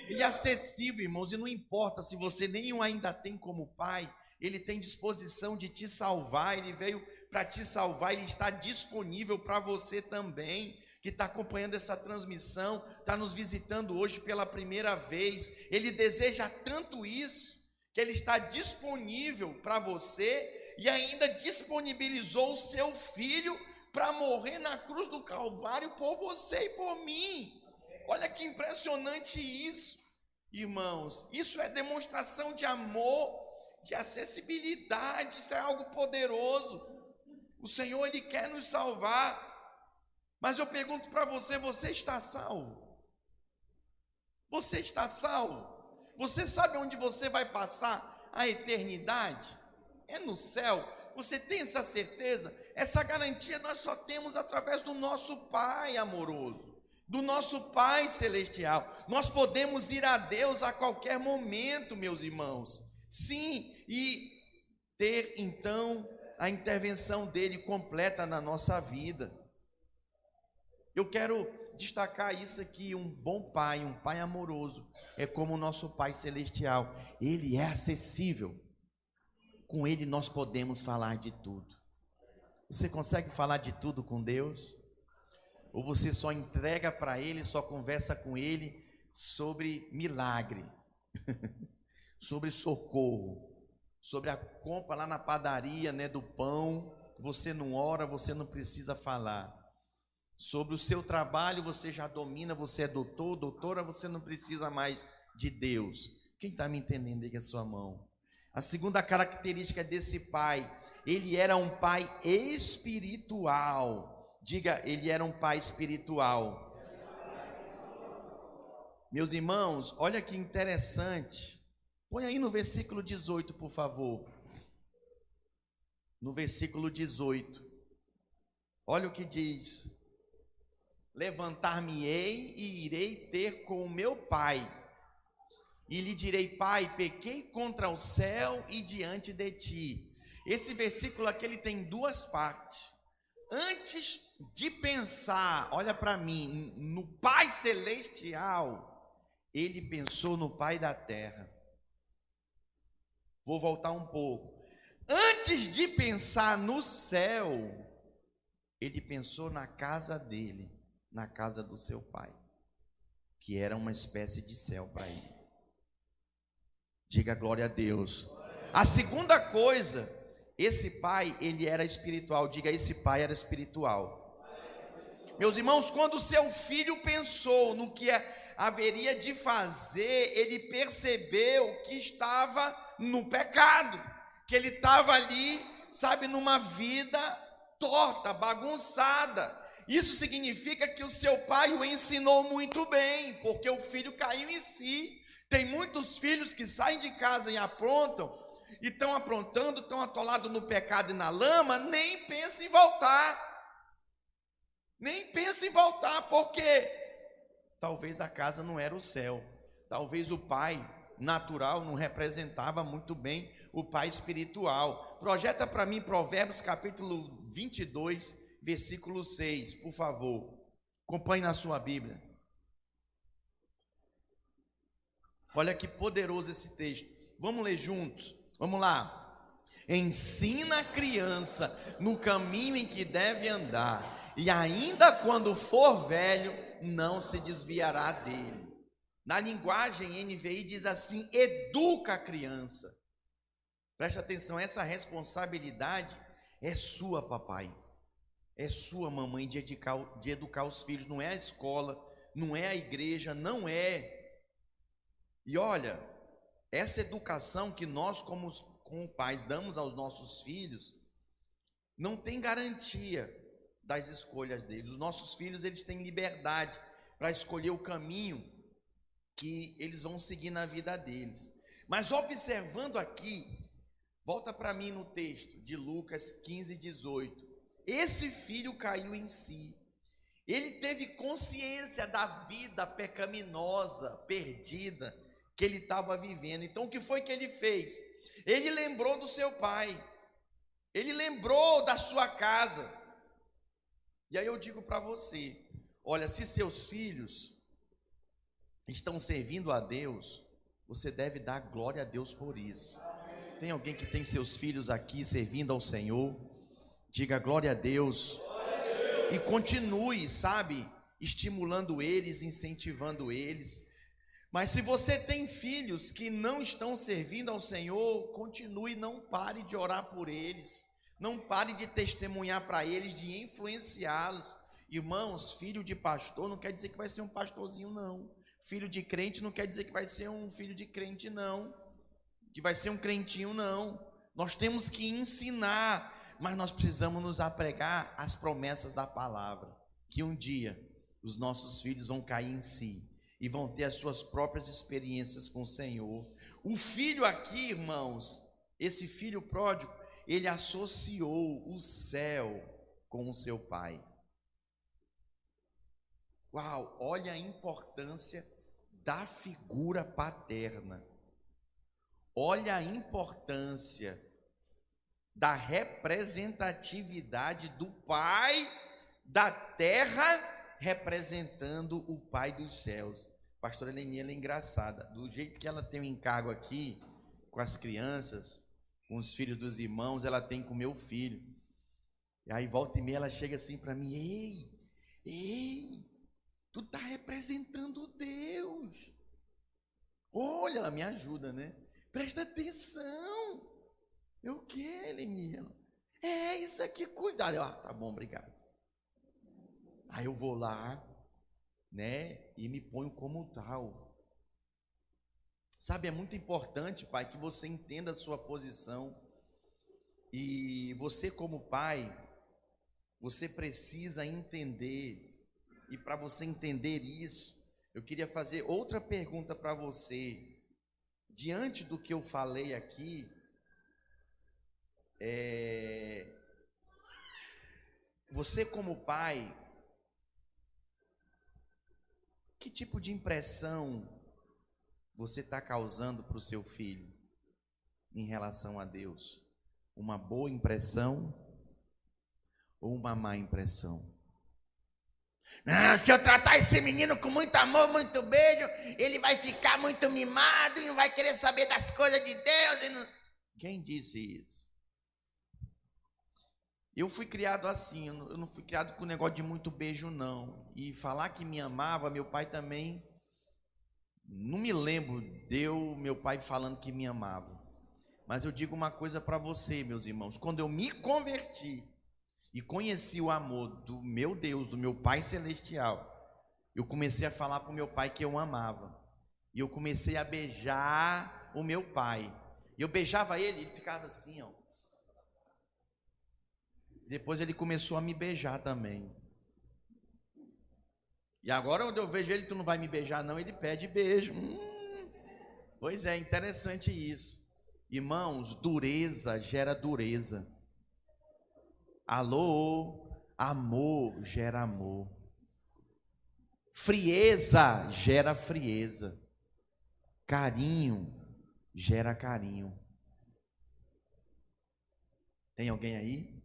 Speaker 1: Ele é acessível, irmãos, e não importa se você nenhum ainda tem como pai, ele tem disposição de te salvar, ele veio para te salvar, ele está disponível para você também, que está acompanhando essa transmissão, está nos visitando hoje pela primeira vez. Ele deseja tanto isso, que ele está disponível para você, e ainda disponibilizou o seu filho para morrer na cruz do Calvário por você e por mim. Olha que impressionante isso, irmãos. Isso é demonstração de amor, de acessibilidade. Isso é algo poderoso. O Senhor, ele quer nos salvar. Mas eu pergunto para você, você está salvo? Você está salvo? Você sabe onde você vai passar a eternidade? É no céu. Você tem essa certeza? Essa garantia nós só temos através do nosso Pai amoroso, do nosso Pai Celestial. Nós podemos ir a Deus a qualquer momento, meus irmãos. Sim, e ter então a intervenção dele completa na nossa vida. Eu quero destacar isso aqui: um bom pai, um pai amoroso, é como o nosso Pai Celestial. Ele é acessível. Com ele nós podemos falar de tudo. Você consegue falar de tudo com Deus? Ou você só entrega para ele, só conversa com ele sobre milagre, sobre socorro, sobre a compra lá na padaria, né, do pão? Você não ora, você não precisa falar. Sobre o seu trabalho, você já domina, você é doutor, doutora, você não precisa mais de Deus. Quem está me entendendo aí com a sua mão? A segunda característica desse pai, ele era um pai espiritual. Diga, ele era um pai espiritual. Meus irmãos, olha que interessante. Põe aí no versículo 18, por favor. No versículo 18. Olha o que diz: levantar-me-ei e irei ter com o meu pai, e lhe direi: Pai, pequei contra o céu e diante de ti. Esse versículo aqui, ele tem duas partes. Antes de pensar, olha para mim, no Pai Celestial, ele pensou no Pai da terra. Vou voltar um pouco. Antes de pensar no céu, ele pensou na casa dele, na casa do seu pai, que era uma espécie de céu para ele. Diga glória a Deus. A segunda coisa, esse pai, ele era espiritual. Diga, esse pai era espiritual. Meus irmãos, quando o seu filho pensou no que haveria de fazer, ele percebeu que estava no pecado, que ele estava ali, sabe, numa vida torta, bagunçada. Isso significa que o seu pai o ensinou muito bem, porque o filho caiu em si. Tem muitos filhos que saem de casa e aprontam, e estão aprontando, estão atolados no pecado e na lama, nem pensam em voltar. Nem pensam em voltar, porque talvez a casa não era o céu. Talvez o pai natural não representava muito bem o pai espiritual. Projeta para mim Provérbios capítulo 22, versículo 6, por favor. Acompanhe na sua Bíblia. Olha que poderoso esse texto. Vamos ler juntos? Vamos lá. Ensina a criança no caminho em que deve andar, e ainda quando for velho, não se desviará dele. Na linguagem NVI diz assim: educa a criança. Preste atenção, essa responsabilidade é sua, papai. É sua, mamãe, de educar os filhos. Não é a escola, não é a igreja, não é. E olha, essa educação que nós como pais damos aos nossos filhos, não tem garantia das escolhas deles. Os nossos filhos, eles têm liberdade para escolher o caminho que eles vão seguir na vida deles. Mas observando aqui, volta para mim no texto de Lucas 15, 18. Esse filho caiu em si. Ele teve consciência da vida pecaminosa, perdida, que ele estava vivendo. Então o que foi que ele fez? Ele lembrou do seu pai. Ele lembrou da sua casa. E aí eu digo para você, olha, se seus filhos estão servindo a Deus, você deve dar glória a Deus por isso. Tem alguém que tem seus filhos aqui servindo ao Senhor? Diga glória a Deus. E continue, sabe, estimulando eles, incentivando eles. Mas se você tem filhos que não estão servindo ao Senhor, continue, não pare de orar por eles, não pare de testemunhar para eles, de influenciá-los. Irmãos, filho de pastor não quer dizer que vai ser um pastorzinho, não. Filho de crente não quer dizer que vai ser um filho de crente, não. Que vai ser um crentinho, não. Nós temos que ensinar, mas nós precisamos nos apegar às promessas da palavra, que um dia os nossos filhos vão cair em si e vão ter as suas próprias experiências com o Senhor. O filho aqui, irmãos, esse filho pródigo, ele associou o céu com o seu pai. Uau, olha a importância da figura paterna. Olha a importância da representatividade do pai da terra representando o pai dos céus. Pastora Eleni, ela é engraçada. Do jeito que ela tem um encargo aqui com as crianças, com os filhos dos irmãos, ela tem com o meu filho. E aí volta e meia ela chega assim para mim: ei, tu tá representando Deus. Olha, ela me ajuda, né? Presta atenção. Eu o que, Eleni? É isso aqui, cuidado. Eu, tá bom, obrigado. Aí eu vou lá, né, e me ponho como tal. Sabe, é muito importante, pai, que você entenda a sua posição. E você como pai, você precisa entender. E para você entender isso, eu queria fazer outra pergunta para você. Diante do que eu falei aqui, você como pai, que tipo de impressão você está causando para o seu filho em relação a Deus? Uma boa impressão ou uma má impressão? Não, se eu tratar esse menino com muito amor, muito beijo, ele vai ficar muito mimado e não vai querer saber das coisas de Deus. E não... Quem disse isso? Eu fui criado assim, eu não fui criado com negócio de muito beijo, não. E falar que me amava, meu pai também, não me lembro meu pai falando que me amava. Mas eu digo uma coisa para você, meus irmãos, quando eu me converti e conheci o amor do meu Deus, do meu Pai Celestial, eu comecei a falar para o meu pai que eu amava. E eu comecei a beijar o meu pai. E eu beijava ele, ele ficava assim, ó. Depois ele começou a me beijar também. E agora, onde eu vejo ele, tu não vai me beijar, não, ele pede beijo. Pois é, interessante isso. Irmãos, dureza gera dureza. Alô, amor gera amor. Frieza gera frieza. Carinho gera carinho. Tem alguém aí?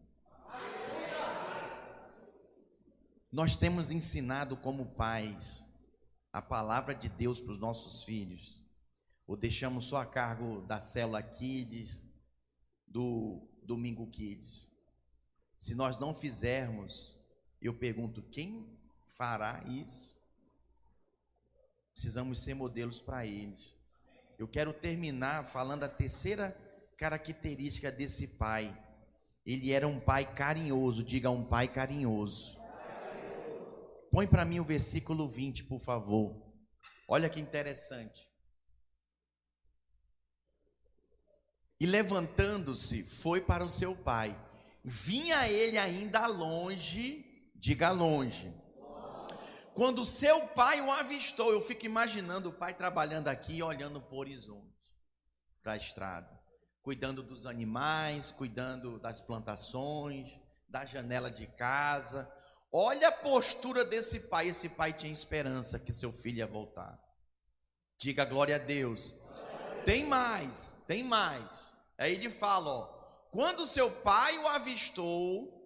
Speaker 1: Nós temos ensinado como pais a palavra de Deus para os nossos filhos. Ou deixamos só a cargo da célula Kids, do Domingo Kids? Se nós não fizermos, eu pergunto, quem fará isso? Precisamos ser modelos para eles. Eu quero terminar falando a terceira característica desse pai. Ele era um pai carinhoso. Diga, um pai carinhoso. Põe para mim o versículo 20, por favor. Olha que interessante. E levantando-se, foi para o seu pai. Vinha ele ainda longe, diga longe. Quando seu pai o avistou, eu fico imaginando o pai trabalhando aqui, olhando para o horizonte, para a estrada, cuidando dos animais, cuidando das plantações, da janela de casa. Olha a postura desse pai. Esse pai tinha esperança que seu filho ia voltar. Diga glória a Deus. Tem mais, tem mais. Aí ele fala, ó, quando seu pai o avistou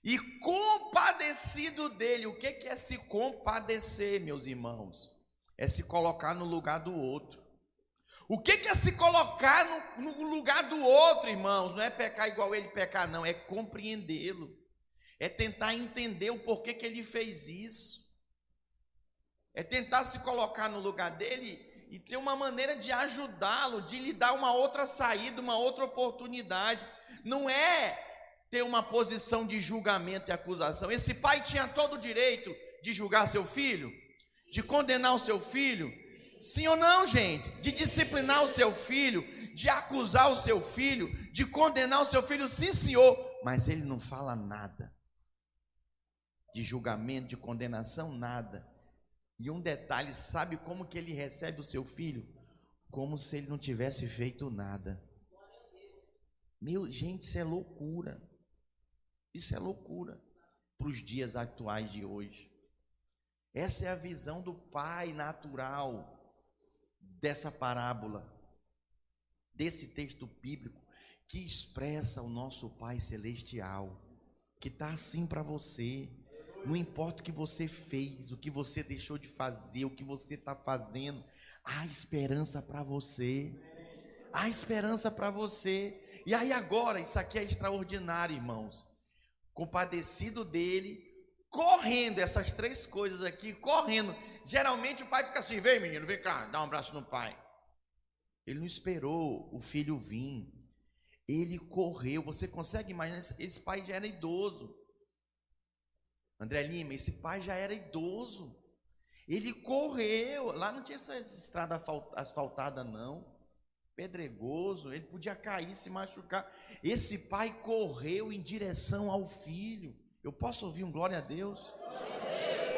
Speaker 1: e compadecido dele. O que é se compadecer, meus irmãos? É se colocar no lugar do outro. O que é se colocar no lugar do outro, irmãos? Não é pecar igual ele pecar, não. É compreendê-lo. É tentar entender o porquê que ele fez isso. É tentar se colocar no lugar dele e ter uma maneira de ajudá-lo, de lhe dar uma outra saída, uma outra oportunidade. Não é ter uma posição de julgamento e acusação. Esse pai tinha todo o direito de julgar seu filho, de condenar o seu filho, sim ou não, gente? De disciplinar o seu filho, de acusar o seu filho, de condenar o seu filho, sim, senhor. Mas ele não fala nada de julgamento, de condenação, nada. E um detalhe, sabe como que ele recebe o seu filho? Como se ele não tivesse feito nada. Meu, gente, isso é loucura. Isso é loucura para os dias atuais de hoje. Essa é a visão do pai natural dessa parábola, desse texto bíblico que expressa o nosso Pai Celestial, que está assim para você. Não importa o que você fez, o que você deixou de fazer, o que você está fazendo, há esperança para você. Há esperança para você. E aí agora, isso aqui é extraordinário, irmãos. Compadecido dele, correndo, essas três coisas aqui, correndo. Geralmente o pai fica assim, vem menino, vem cá, dá um abraço no pai. Ele não esperou o filho vir. Ele correu. Você consegue imaginar, esse pai já era idoso. André Lima, esse pai já era idoso. Ele correu. Lá não tinha essa estrada asfaltada não. Pedregoso, ele podia cair, se machucar. Esse pai correu em direção ao filho. Eu posso ouvir um glória a Deus?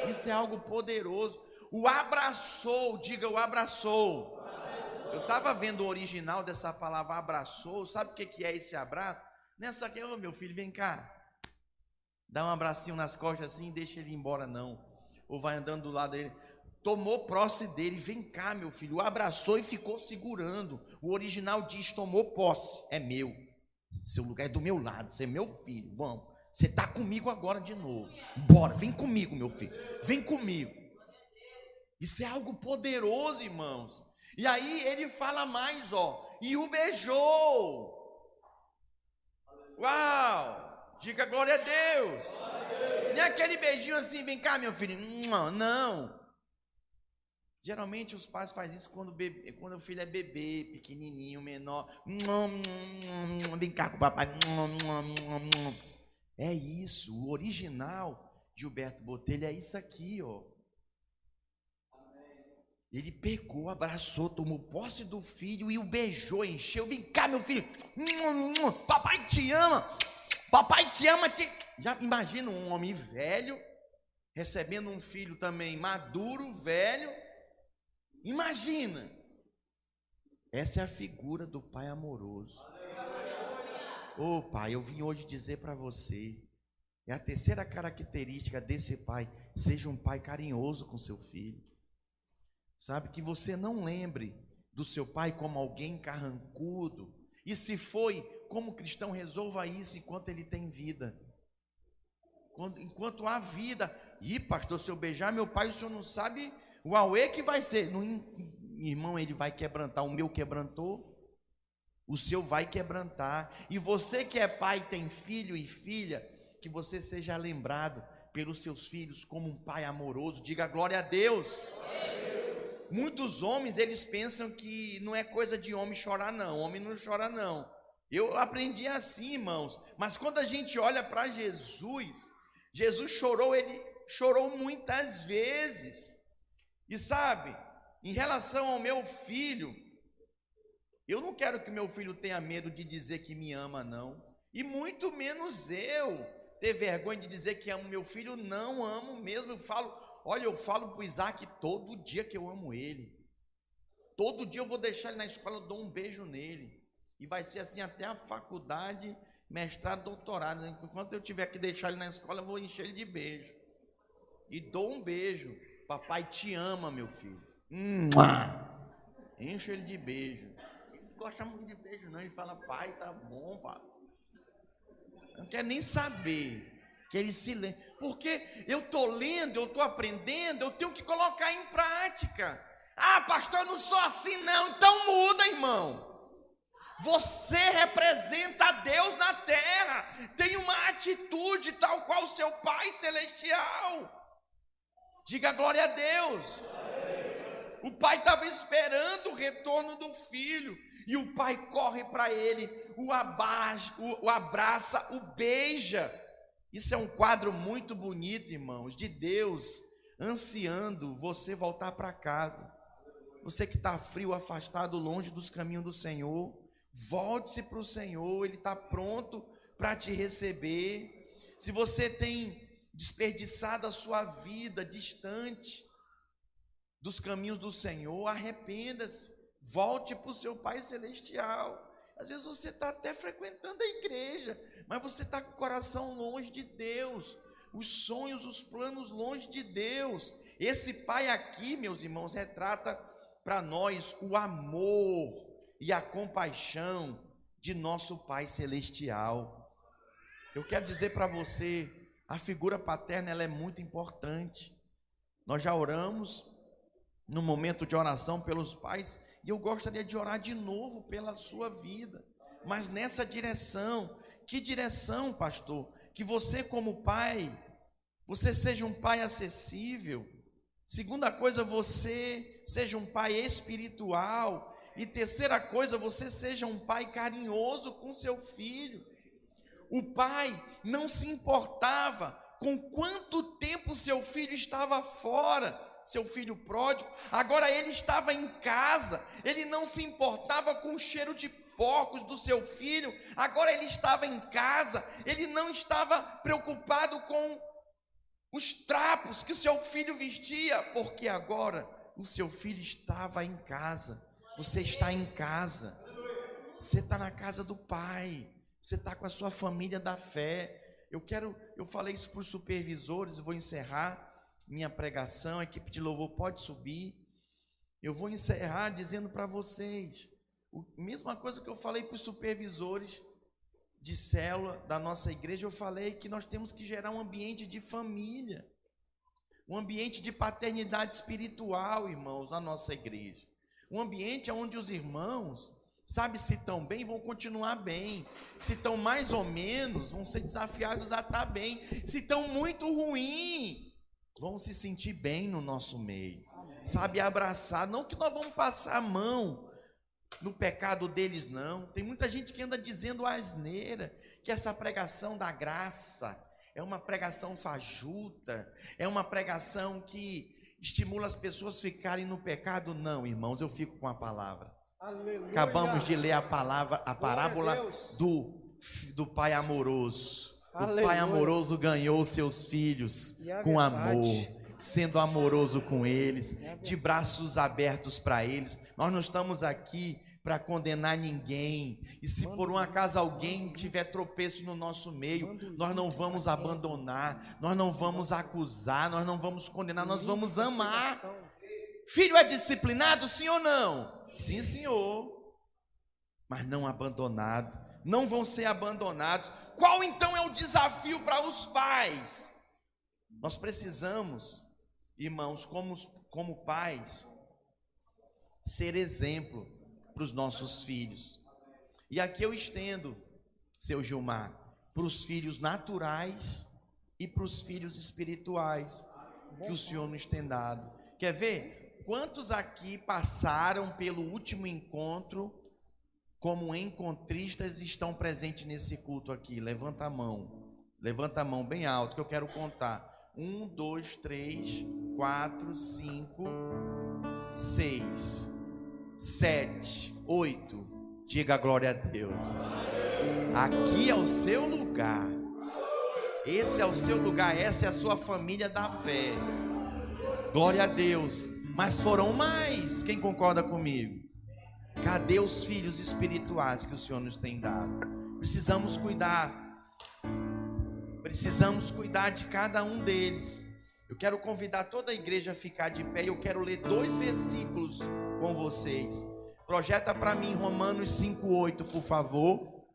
Speaker 1: Isso é algo poderoso. O abraçou, diga o abraçou. Eu estava vendo o original dessa palavra abraçou. Sabe o que é esse abraço? Nessa aqui, ô meu filho, vem cá. Dá um abracinho nas costas assim e deixa ele ir embora, não. Ou vai andando do lado dele. Tomou posse dele, vem cá, meu filho. O abraçou e ficou segurando. O original diz: tomou posse, é meu. Seu lugar é do meu lado, você é meu filho. Vamos, você está comigo agora de novo. Bora, vem comigo, meu filho. Vem comigo. Isso é algo poderoso, irmãos. E aí ele fala mais, ó. E o beijou. Uau! Diga glória a Deus. Nem aquele beijinho assim, vem cá, meu filho. Não. Geralmente os pais fazem isso quando o filho é bebê, pequenininho, menor. Vem cá com o papai. É isso, o original Gilberto Botelho é isso aqui, ó. Ele pegou, abraçou, tomou posse do filho e o beijou, encheu. Vem cá, meu filho. Papai te ama. Papai te ama. Já imagina um homem velho recebendo um filho também maduro, velho. Imagina. Essa é a figura do pai amoroso. Ô pai, eu vim hoje dizer para você, é a terceira característica desse pai: seja um pai carinhoso com seu filho. Sabe, que você não lembre do seu pai como alguém carrancudo. E se foi, como cristão, resolva isso enquanto ele tem vida. Enquanto há vida. Ih, pastor, se eu beijar meu pai, o senhor não sabe o auê que vai ser. Não irmão, ele vai quebrantar. O meu quebrantou, o seu vai quebrantar. E você que é pai, tem filho e filha, que você seja lembrado pelos seus filhos como um pai amoroso. Diga glória a Deus. Muitos homens, eles pensam que não é coisa de homem chorar não, homem não chora não. Eu aprendi assim, irmãos, mas quando a gente olha para Jesus, Jesus chorou, ele chorou muitas vezes. E sabe, em relação ao meu filho, eu não quero que meu filho tenha medo de dizer que me ama não, e muito menos eu ter vergonha de dizer que amo meu filho. Não amo mesmo. Eu falo para o Isaac todo dia que eu amo ele. Todo dia eu vou deixar ele na escola, eu dou um beijo nele. E vai ser assim até a faculdade, mestrado, doutorado. Enquanto eu tiver que deixar ele na escola, eu vou encher ele de beijo. E dou um beijo. Papai te ama, meu filho. Encho ele de beijo. Ele não gosta muito de beijo não. Ele fala, pai, tá bom, pai. Não quer nem saber. Que ele se lê. Porque eu estou lendo, eu estou aprendendo, eu tenho que colocar em prática. Ah, pastor, eu não sou assim não. Então muda, irmão. Você representa a Deus na terra. Tem uma atitude tal qual o seu Pai Celestial. Diga glória a Deus. O pai estava esperando o retorno do filho. E o pai corre para ele, o abraça, o beija. Isso é um quadro muito bonito, irmãos, de Deus ansiando você voltar para casa. Você que está frio, afastado, longe dos caminhos do Senhor, volte-se para o Senhor. Ele está pronto para te receber. Se você tem desperdiçado a sua vida distante dos caminhos do Senhor, arrependa-se, volte para o seu Pai Celestial. Às vezes você está até frequentando a igreja, mas você está com o coração longe de Deus, os sonhos, os planos longe de Deus. Esse pai aqui, meus irmãos, retrata para nós o amor e a compaixão de nosso Pai Celestial. Eu quero dizer para você, a figura paterna ela é muito importante. Nós já oramos no momento de oração pelos pais, e eu gostaria de orar de novo pela sua vida, mas nessa direção. Que direção, pastor? Que você como pai, você seja um pai acessível. Segunda coisa, você seja um pai espiritual. E terceira coisa, você seja um pai carinhoso com seu filho. O pai não se importava com quanto tempo seu filho estava fora, seu filho pródigo. Agora ele estava em casa, ele não se importava com o cheiro de porcos do seu filho. Agora ele estava em casa, ele não estava preocupado com os trapos que o seu filho vestia, porque agora o seu filho estava em casa. Você está em casa, você está na casa do Pai, você está com a sua família da fé. Eu falei isso para os supervisores, vou encerrar minha pregação. A equipe de louvor pode subir. Eu vou encerrar dizendo para vocês a mesma coisa que eu falei para os supervisores de célula da nossa igreja. Eu falei que nós temos que gerar um ambiente de família, um ambiente de paternidade espiritual, irmãos, na nossa igreja. Um ambiente onde os irmãos, sabe, se estão bem, vão continuar bem. Se estão mais ou menos, vão ser desafiados a estar bem. Se estão muito ruim, vão se sentir bem no nosso meio. Sabe, abraçar. Não que nós vamos passar a mão no pecado deles, não. Tem muita gente que anda dizendo asneira, que essa pregação da graça é uma pregação fajuta, é uma pregação que estimula as pessoas a ficarem no pecado. Não, irmãos, eu fico com a palavra. Aleluia. Acabamos de ler a parábola do pai amoroso. Aleluia. O pai amoroso ganhou seus filhos com amor, sendo amoroso com eles, de braços abertos para eles. Nós não estamos aqui para condenar ninguém, e se por um acaso alguém tiver tropeço no nosso meio, nós não vamos abandonar, nós não vamos acusar, nós não vamos condenar, nós vamos amar. Filho é disciplinado, sim ou não? Sim, senhor, mas não abandonado, não vão ser abandonados. Qual então é o desafio para os pais? Nós precisamos, irmãos, como pais, ser exemplo para os nossos filhos. E aqui eu estendo, seu Gilmar, para os filhos naturais e para os filhos espirituais que o Senhor nos tem dado. Quer ver? Quantos aqui passaram pelo último encontro como encontristas e estão presentes nesse culto aqui? Levanta a mão bem alto que eu quero contar. 1, 2, 3, 4, 5, 6, 7, 8. Diga glória a Deus. Aqui é o seu lugar. Esse é o seu lugar, essa é a sua família da fé. Glória a Deus. Mas foram mais. Quem concorda comigo? Cadê os filhos espirituais que o Senhor nos tem dado? Precisamos cuidar. Precisamos cuidar de cada um deles. Eu quero convidar toda a igreja a ficar de pé e eu quero ler 2 versículos com vocês. Projeta para mim Romanos 5:8, por favor.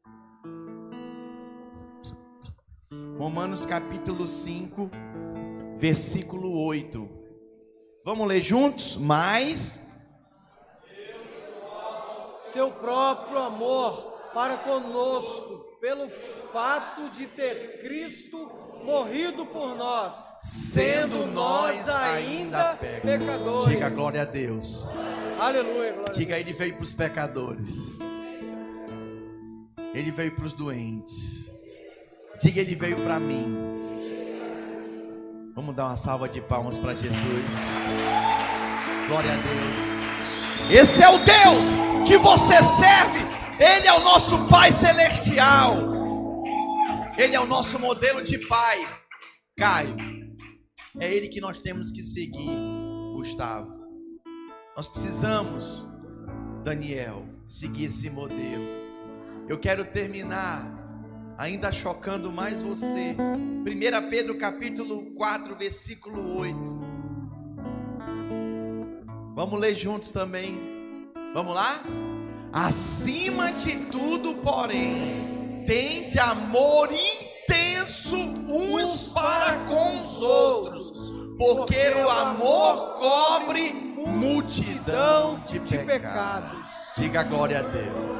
Speaker 1: Romanos capítulo 5, versículo 8. Vamos ler juntos? Mas
Speaker 2: seu próprio amor para conosco, pelo fato de ter Cristo morrido por nós,
Speaker 1: sendo nós ainda pecadores. Diga glória a Deus.
Speaker 2: Aleluia, glória.
Speaker 1: Diga, ele veio para os pecadores. Ele veio para os doentes. Diga, ele veio para mim. Vamos dar uma salva de palmas para Jesus. Glória a Deus. Esse é o Deus que você serve. Ele é o nosso Pai Celestial. Ele é o nosso modelo de pai. Caio, é ele que nós temos que seguir. Gustavo, nós precisamos, Daniel, seguir esse modelo. Eu quero terminar ainda chocando mais você. 1 Pedro capítulo 4, versículo 8. Vamos ler juntos também. Vamos lá? Acima de tudo, porém, tende amor intenso uns para com os outros, porque o amor cobre multidão de pecados. Diga glória a Deus.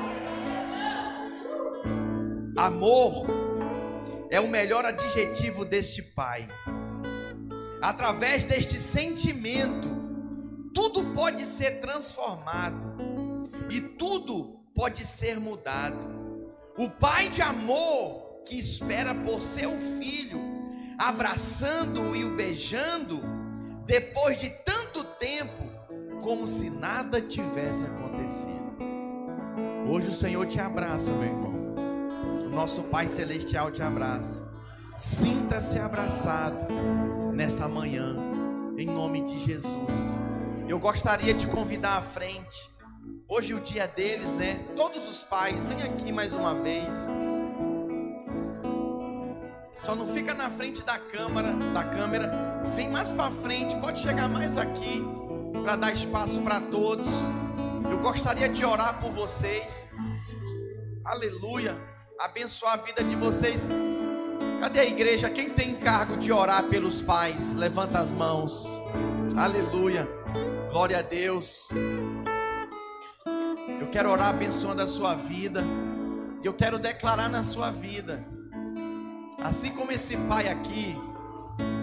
Speaker 1: Amor é o melhor adjetivo deste Pai. Através deste sentimento, tudo pode ser transformado e tudo pode ser mudado. O Pai de amor que espera por seu filho, abraçando-o e o beijando, depois de tanto tempo, como se nada tivesse acontecido. Hoje o Senhor te abraça, meu irmão. O nosso Pai Celestial te abraça. Sinta-se abraçado nessa manhã, em nome de Jesus. Eu gostaria de convidar à frente. Hoje é o dia deles, né? Todos os pais, vem aqui mais uma vez. Só não fica na frente da câmera. Vem mais para frente, pode chegar mais aqui para dar espaço para todos. Eu gostaria de orar por vocês. Aleluia. Abençoar a vida de vocês. Cadê a igreja? Quem tem encargo de orar pelos pais? Levanta as mãos. Aleluia. Glória a Deus. Eu quero orar abençoando a sua vida. Eu quero declarar na sua vida, assim como esse pai aqui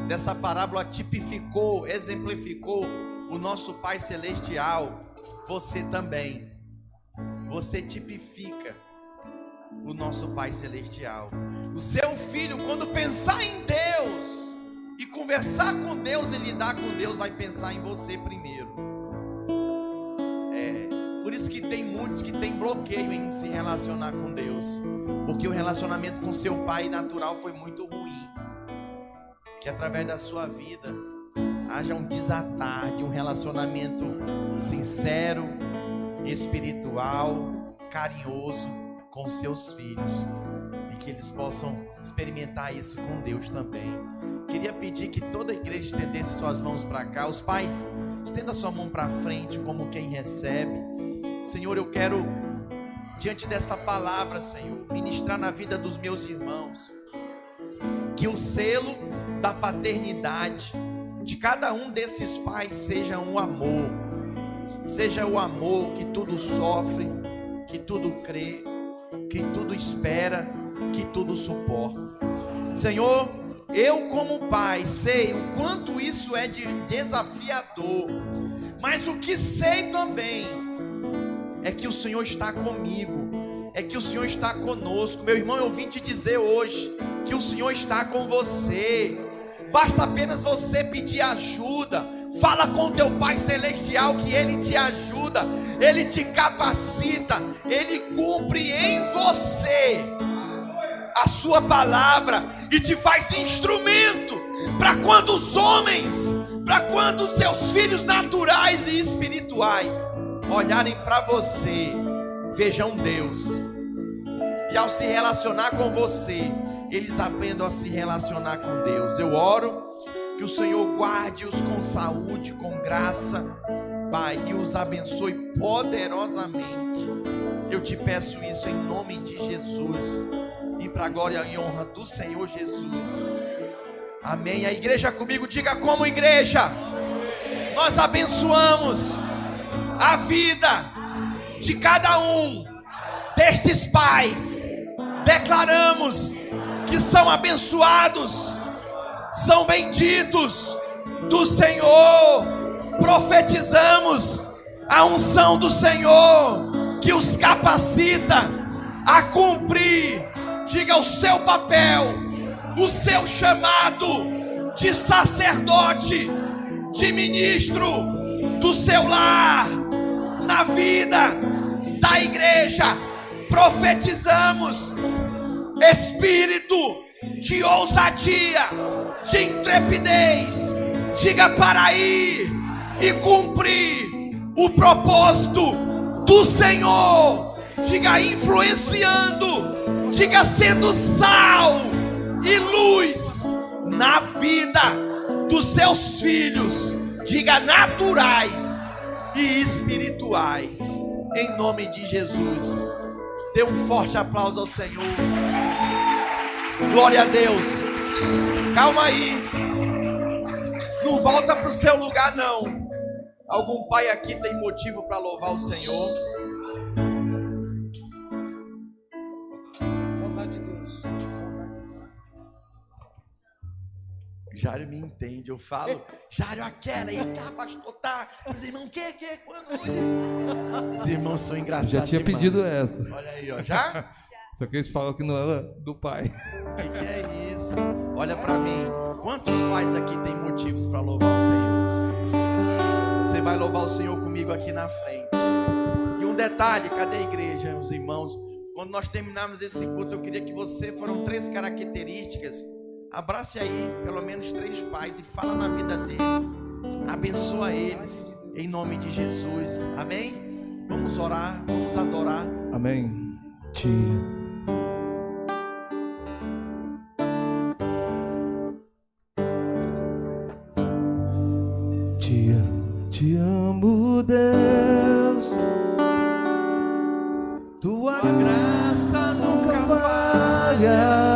Speaker 1: dessa parábola tipificou, exemplificou o nosso Pai Celestial, você também, você tipifica o nosso Pai Celestial. O seu filho, quando pensar em Deus e conversar com Deus e lidar com Deus, vai pensar em você primeiro. Por isso que tem muitos que têm bloqueio em se relacionar com Deus, porque o relacionamento com seu pai natural foi muito ruim. Que através da sua vida haja um desatar de um relacionamento sincero, espiritual, carinhoso com seus filhos, e que eles possam experimentar isso com Deus também. Queria pedir que toda a igreja estendesse suas mãos para cá. Os pais, estenda sua mão para frente como quem recebe. Senhor, eu quero, diante desta palavra, Senhor, ministrar na vida dos meus irmãos, que o selo da paternidade de cada um desses pais seja um amor, seja o amor que tudo sofre, que tudo crê, que tudo espera, que tudo suporta. Senhor, eu como pai sei o quanto isso é desafiador, mas o que sei também é que o Senhor está comigo, é que o Senhor está conosco. Meu irmão, eu vim te dizer hoje que o Senhor está com você. Basta apenas você pedir ajuda. Fala com teu Pai Celestial que Ele te ajuda, Ele te capacita, Ele cumpre em você a sua palavra e te faz instrumento para quando os homens, para quando os seus filhos naturais e espirituais olharem para você, vejam Deus, e ao se relacionar com você, eles aprendam a se relacionar com Deus. Eu oro que o Senhor guarde-os com saúde, com graça, Pai, e os abençoe poderosamente. Eu te peço isso em nome de Jesus e para a glória e honra do Senhor Jesus. Amém. A igreja comigo, diga: como igreja, nós abençoamos a vida de cada um destes pais. Declaramos que são abençoados, são benditos do Senhor. Profetizamos a unção do Senhor que os capacita a cumprir, diga, o seu papel, o seu chamado de sacerdote, de ministro do seu lar, na vida da igreja. Profetizamos espírito de ousadia, de intrepidez, diga, para ir e cumprir o propósito do Senhor, diga, influenciando, diga, sendo sal e luz na vida dos seus filhos, diga, naturais e espirituais, em nome de Jesus. Dê um forte aplauso ao Senhor. Glória a Deus. Calma aí, não volta para o seu lugar não. Algum pai aqui tem motivo para louvar o Senhor?
Speaker 2: Vontade de Deus.
Speaker 1: Jário me entende, eu falo, Jário, aquela, e tá, pastor, tá. Os irmãos, quando? Os irmãos são engraçados.
Speaker 3: Já tinha
Speaker 1: demais.
Speaker 3: pedido essa.
Speaker 1: Olha aí, ó, já?
Speaker 3: Só que eles falam que não era do pai.
Speaker 1: Que é isso? Olha pra mim, quantos pais aqui têm motivos para louvar o Senhor? Você vai louvar o Senhor comigo aqui na frente. E um detalhe, cadê a igreja, os irmãos? Quando nós terminarmos esse culto, eu queria que você, foram 3 características, abrace aí pelo menos 3 pais e fala na vida deles, abençoa eles em nome de Jesus, amém? Vamos orar, vamos adorar.
Speaker 3: Amém. Te amo, Deus. Tua graça nunca falha.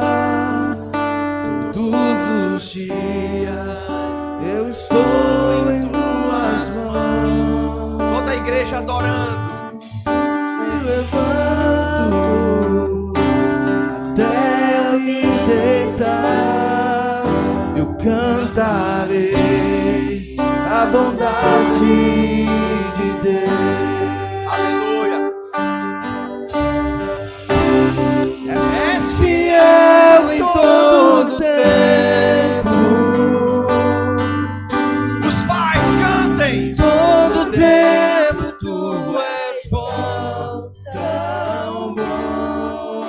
Speaker 3: Todos os dias eu estou em tuas mãos.
Speaker 1: Toda a igreja adorando.
Speaker 3: Me levanto até me deitar. Eu cantarei a bondade de Deus.
Speaker 1: Aleluia.
Speaker 3: És fiel em todo tempo.
Speaker 1: Os pais cantem.
Speaker 3: Todo tempo tu és bom, tão bom.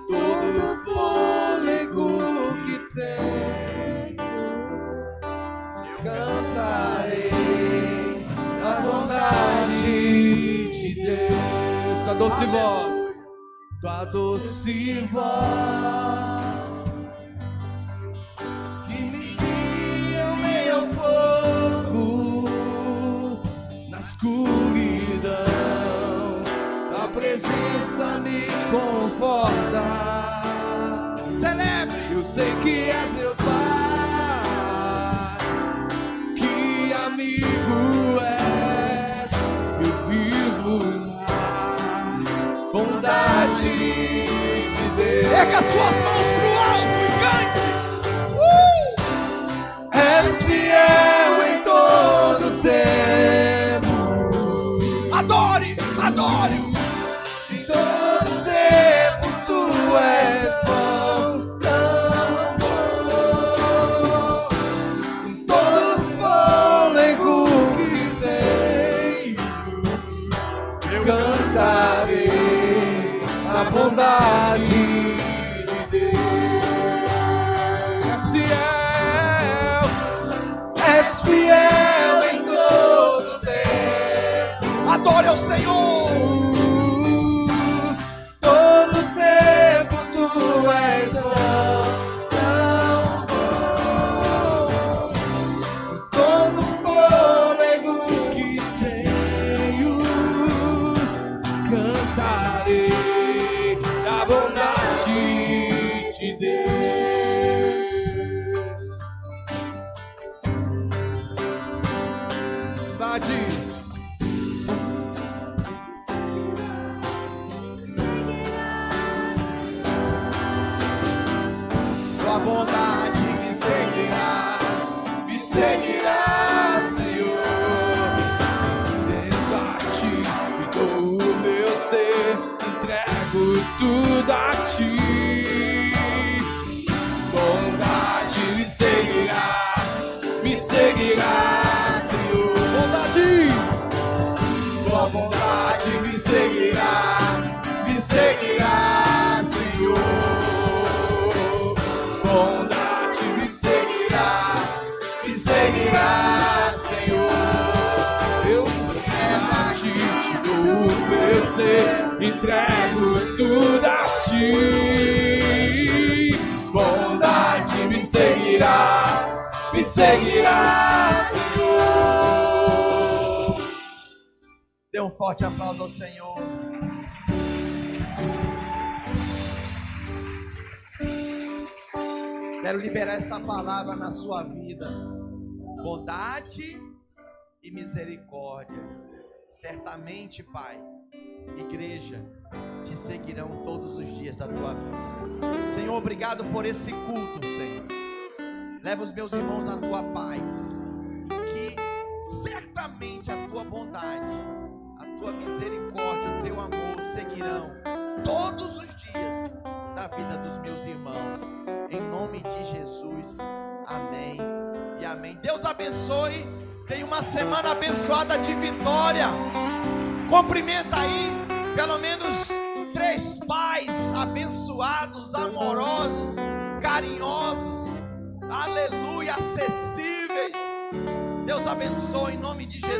Speaker 3: Todo fôlego que tenho, cantarei a bondade de Deus. Tua doce voz, tua doce voz, que me guia ao meio ao fogo, na escuridão, a presença me conforta.
Speaker 1: Celebre.
Speaker 3: Eu sei que és meu Pai, que amigo és. bondade. Tua bondade me seguirá, Senhor. Dentro a ti me dou o meu ser, entrego tudo a ti. Bondade me seguirá, Senhor. Bondade, tua bondade me seguirá, Senhor. Bondade me seguirá, Senhor. Eu entrego a ti, te dou o meu ser, entrego tudo a ti. Bondade me seguirá, Senhor. Dê um forte aplauso ao Senhor. Quero liberar essa palavra na sua vida. Bondade e misericórdia. Certamente, Pai, igreja, te seguirão todos os dias da tua vida. Senhor, obrigado por esse culto, Senhor. Leva os meus irmãos na tua paz. E que certamente a tua bondade, a tua misericórdia, o teu amor seguirão todos os dias da vida dos meus irmãos. Em nome de Jesus. Amém e amém. Deus abençoe. Tenha uma semana abençoada de vitória. Cumprimenta aí pelo menos 3 pais abençoados, amorosos, carinhosos, aleluia, acessíveis. Deus abençoe em nome de Jesus.